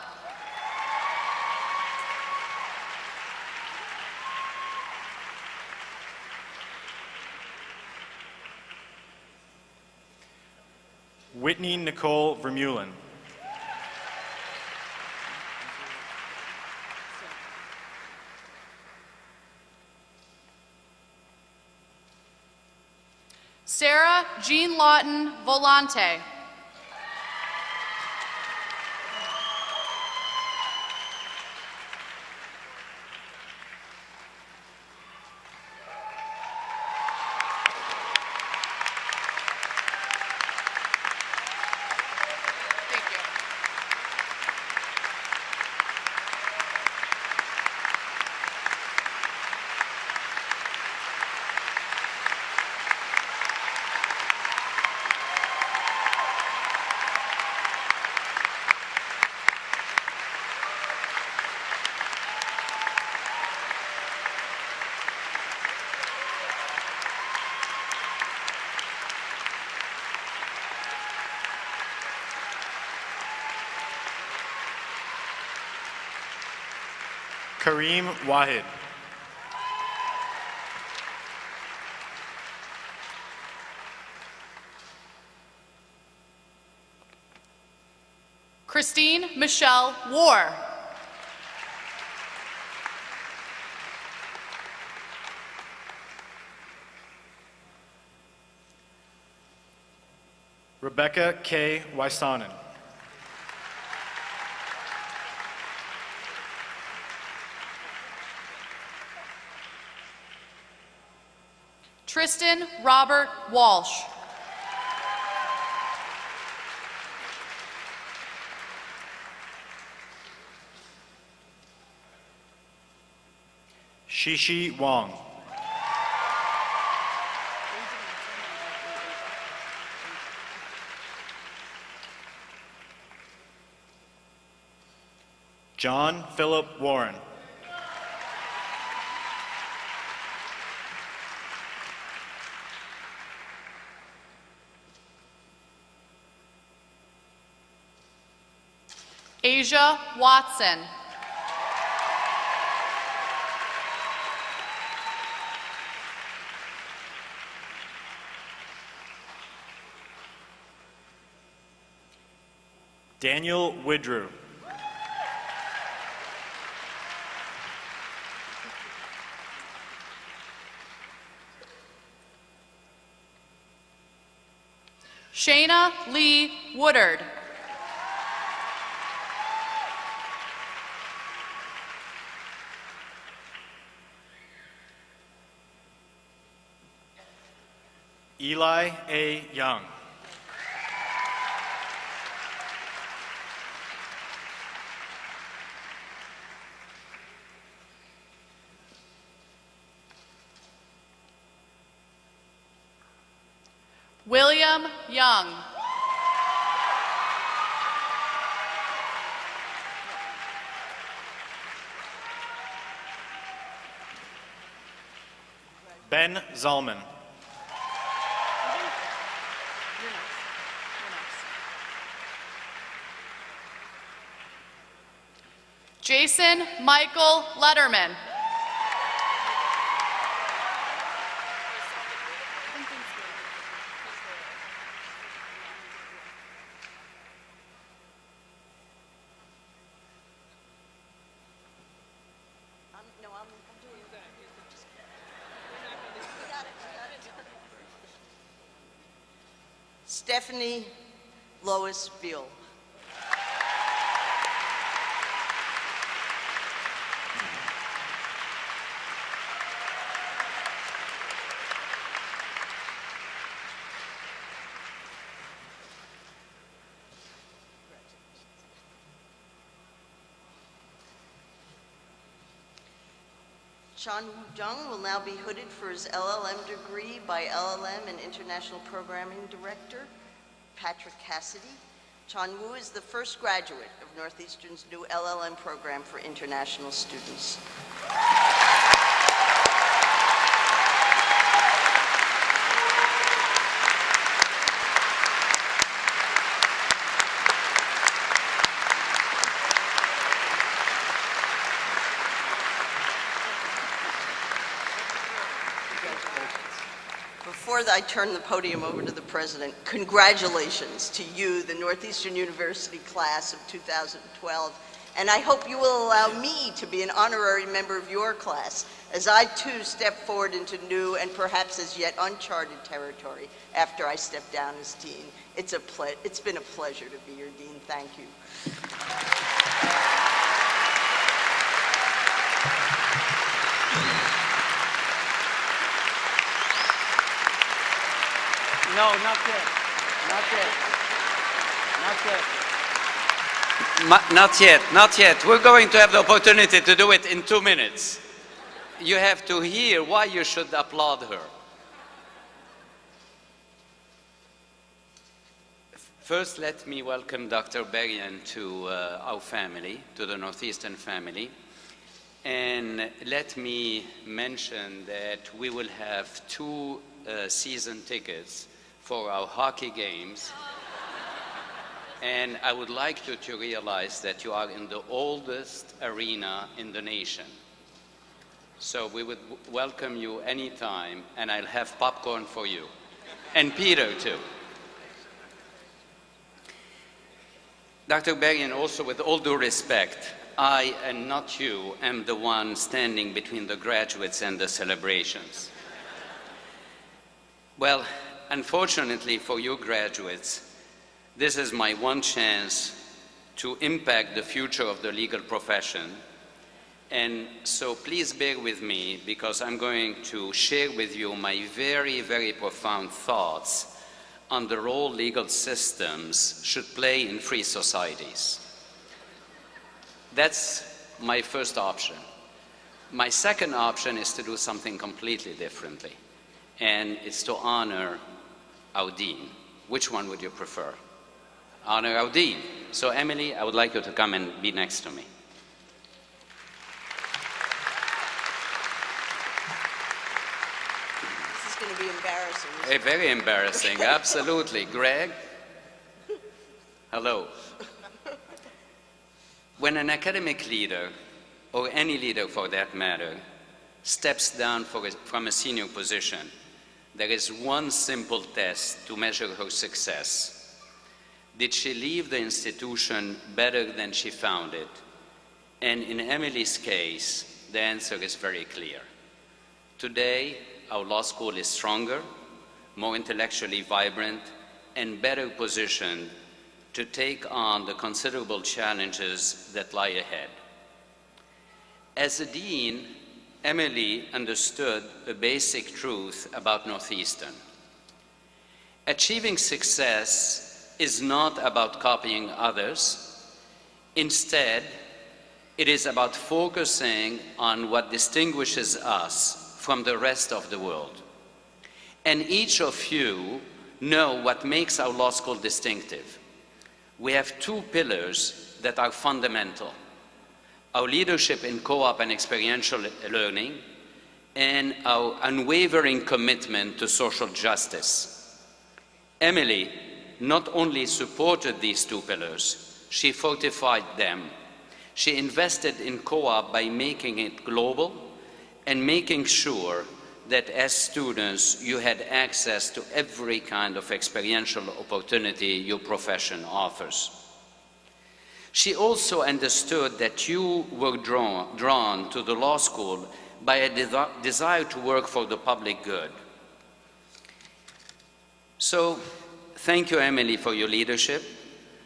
Whitney Nicole Vermeulen. Sarah Jean Lawton Volante. Kareem Wahid. Christine Michelle War. Rebecca K. Weisanen. Tristan Robert Walsh. Shishi Wong. John Philip Warren. Asia Watson. Daniel Widrew. Shayna Lee Woodard. Eli A. Young. William Young. Ben Zalman. Jason Michael Letterman. Stephanie Lois Beal. Chan Woo Jung will now be hooded for his LLM degree by LLM and International Programming Director, Patrick Cassidy. Chan Woo is the first graduate of Northeastern's new LLM program for international students. Before I turn the podium over to the President, congratulations to you, the Northeastern University class of 2012, and I hope you will allow me to be an honorary member of your class as I too step forward into new and perhaps as yet uncharted territory after I step down as Dean. It's been a pleasure to be your Dean. Thank you. No, not yet. Not yet. Not yet. Not yet. We're going to have the opportunity to do it in 2 minutes. You have to hear why you should applaud her. First, let me welcome Dr. Berrien to our family, to the Northeastern family. And let me mention that we will have 2 season tickets for our hockey games. And I would like you to realize that you are in the oldest arena in the nation. So we would welcome you anytime, and I'll have popcorn for you. And Peter, too. Dr. Berrien, also with all due respect, I, and not you, am the one standing between the graduates and the celebrations. Well, unfortunately for you graduates, this is my one chance to impact the future of the legal profession. And so please bear with me, because I'm going to share with you my very, very profound thoughts on the role legal systems should play in free societies. That's my first option. My second option is to do something completely differently, and it's to honor our dean. Which one would you prefer? Honor our dean. So Emily, I would like you to come and be next to me. This is going to be embarrassing. Very embarrassing, absolutely. Greg? Hello. When an academic leader, or any leader for that matter, steps down from a senior position, there is one simple test to measure her success. Did she leave the institution better than she found it? And in Emily's case, the answer is very clear. Today, our law school is stronger, more intellectually vibrant, and better positioned to take on the considerable challenges that lie ahead. As a dean, Emily understood a basic truth about Northeastern. Achieving success is not about copying others. Instead, it is about focusing on what distinguishes us from the rest of the world. And each of you know what makes our law school distinctive. We have two pillars that are fundamental: our leadership in co-op and experiential learning, and our unwavering commitment to social justice. Emily not only supported these two pillars, she fortified them. She invested in co-op by making it global and making sure that as students you had access to every kind of experiential opportunity your profession offers. She also understood that you were drawn to the law school by a desire to work for the public good. So, thank you, Emily, for your leadership,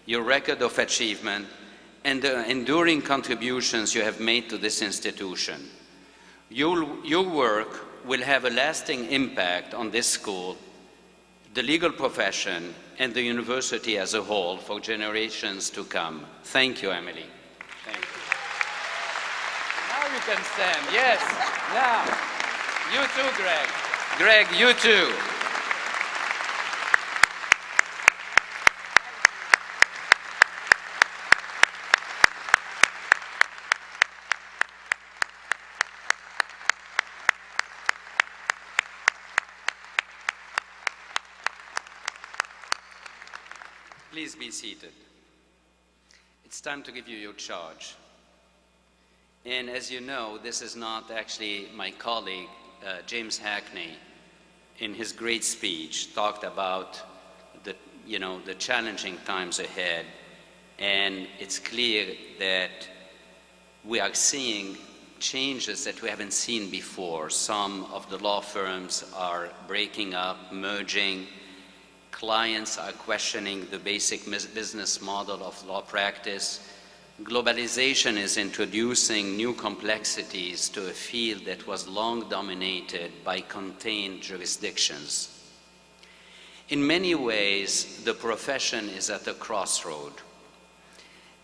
your record of achievement, and the enduring contributions you have made to this institution. Your work will have a lasting impact on this school, the legal profession, and the university as a whole for generations to come. Thank you, Emily. Thank you. Now you can stand. Yes, now. You too, Greg. Greg, you too. Please be seated. It's time to give you your charge. And as you know, this is not actually my colleague, James Hackney, in his great speech, talked about the challenging times ahead. And it's clear that we are seeing changes that we haven't seen before. Some of the law firms are breaking up, merging. Clients are questioning the basic business model of law practice. Globalization is introducing new complexities to a field that was long dominated by contained jurisdictions. In many ways, the profession is at a crossroad.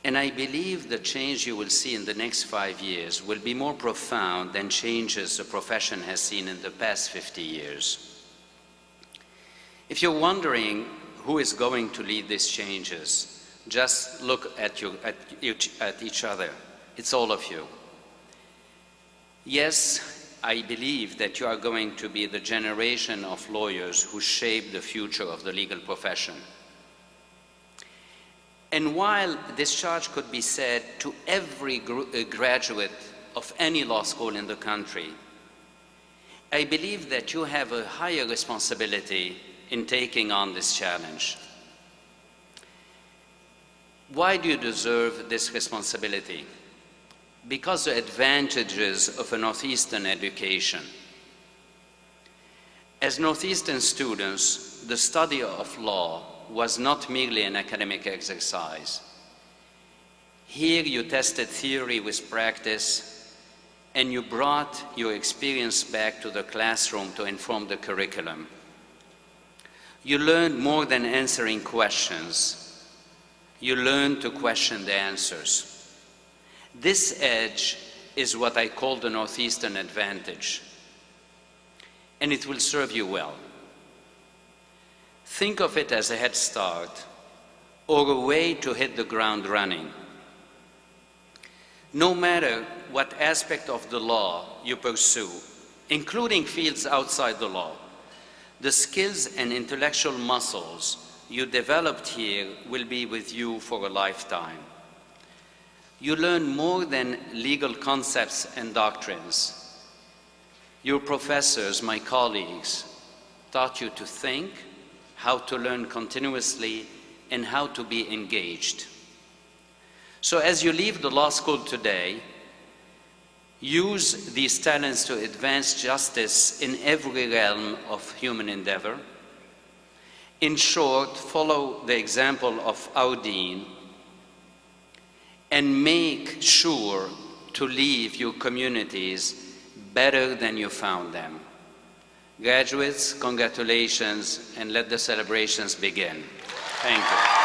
And I believe the change you will see in the next 5 years will be more profound than changes the profession has seen in the past 50 years. If you're wondering who is going to lead these changes, just look at each other. It's all of you. Yes, I believe that you are going to be the generation of lawyers who shape the future of the legal profession. And while this charge could be said to every graduate of any law school in the country, I believe that you have a higher responsibility in taking on this challenge. Why do you deserve this responsibility? Because of the advantages of a Northeastern education. As Northeastern students, the study of law was not merely an academic exercise. Here you tested theory with practice, and you brought your experience back to the classroom to inform the curriculum. You learned more than answering questions. You learned to question the answers. This edge is what I call the Northeastern advantage, and it will serve you well. Think of it as a head start or a way to hit the ground running. No matter what aspect of the law you pursue, including fields outside the law, the skills and intellectual muscles you developed here will be with you for a lifetime. You learn more than legal concepts and doctrines. Your professors, my colleagues, taught you to think, how to learn continuously, and how to be engaged. So as you leave the law school today, use these talents to advance justice in every realm of human endeavor, In short, follow the example of our dean and make sure to leave your communities better than you found them. Graduates, congratulations, and let the celebrations begin. Thank you.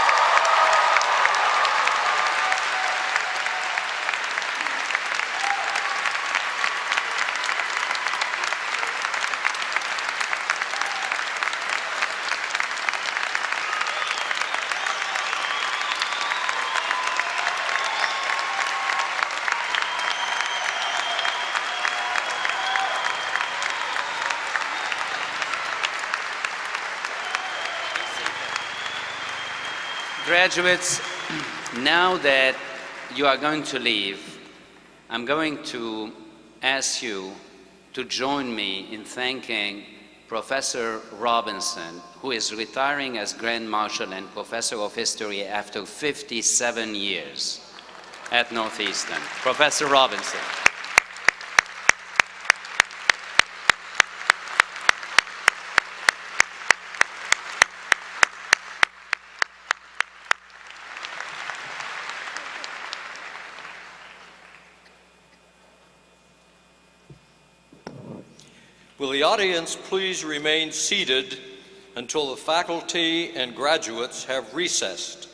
Graduates, now that you are going to leave, I'm going to ask you to join me in thanking Professor Robinson, who is retiring as Grand Marshal and Professor of History after 57 years at Northeastern. Professor Robinson. Will the audience please remain seated until the faculty and graduates have recessed?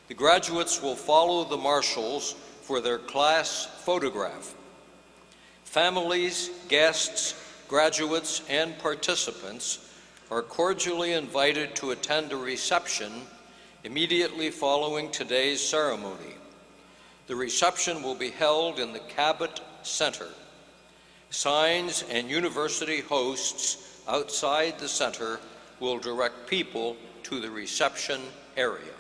The graduates will follow the marshals for their class photograph. Families, guests, graduates, and participants are cordially invited to attend a reception immediately following today's ceremony. The reception will be held in the Cabot Center. Signs and university hosts outside the center will direct people to the reception area.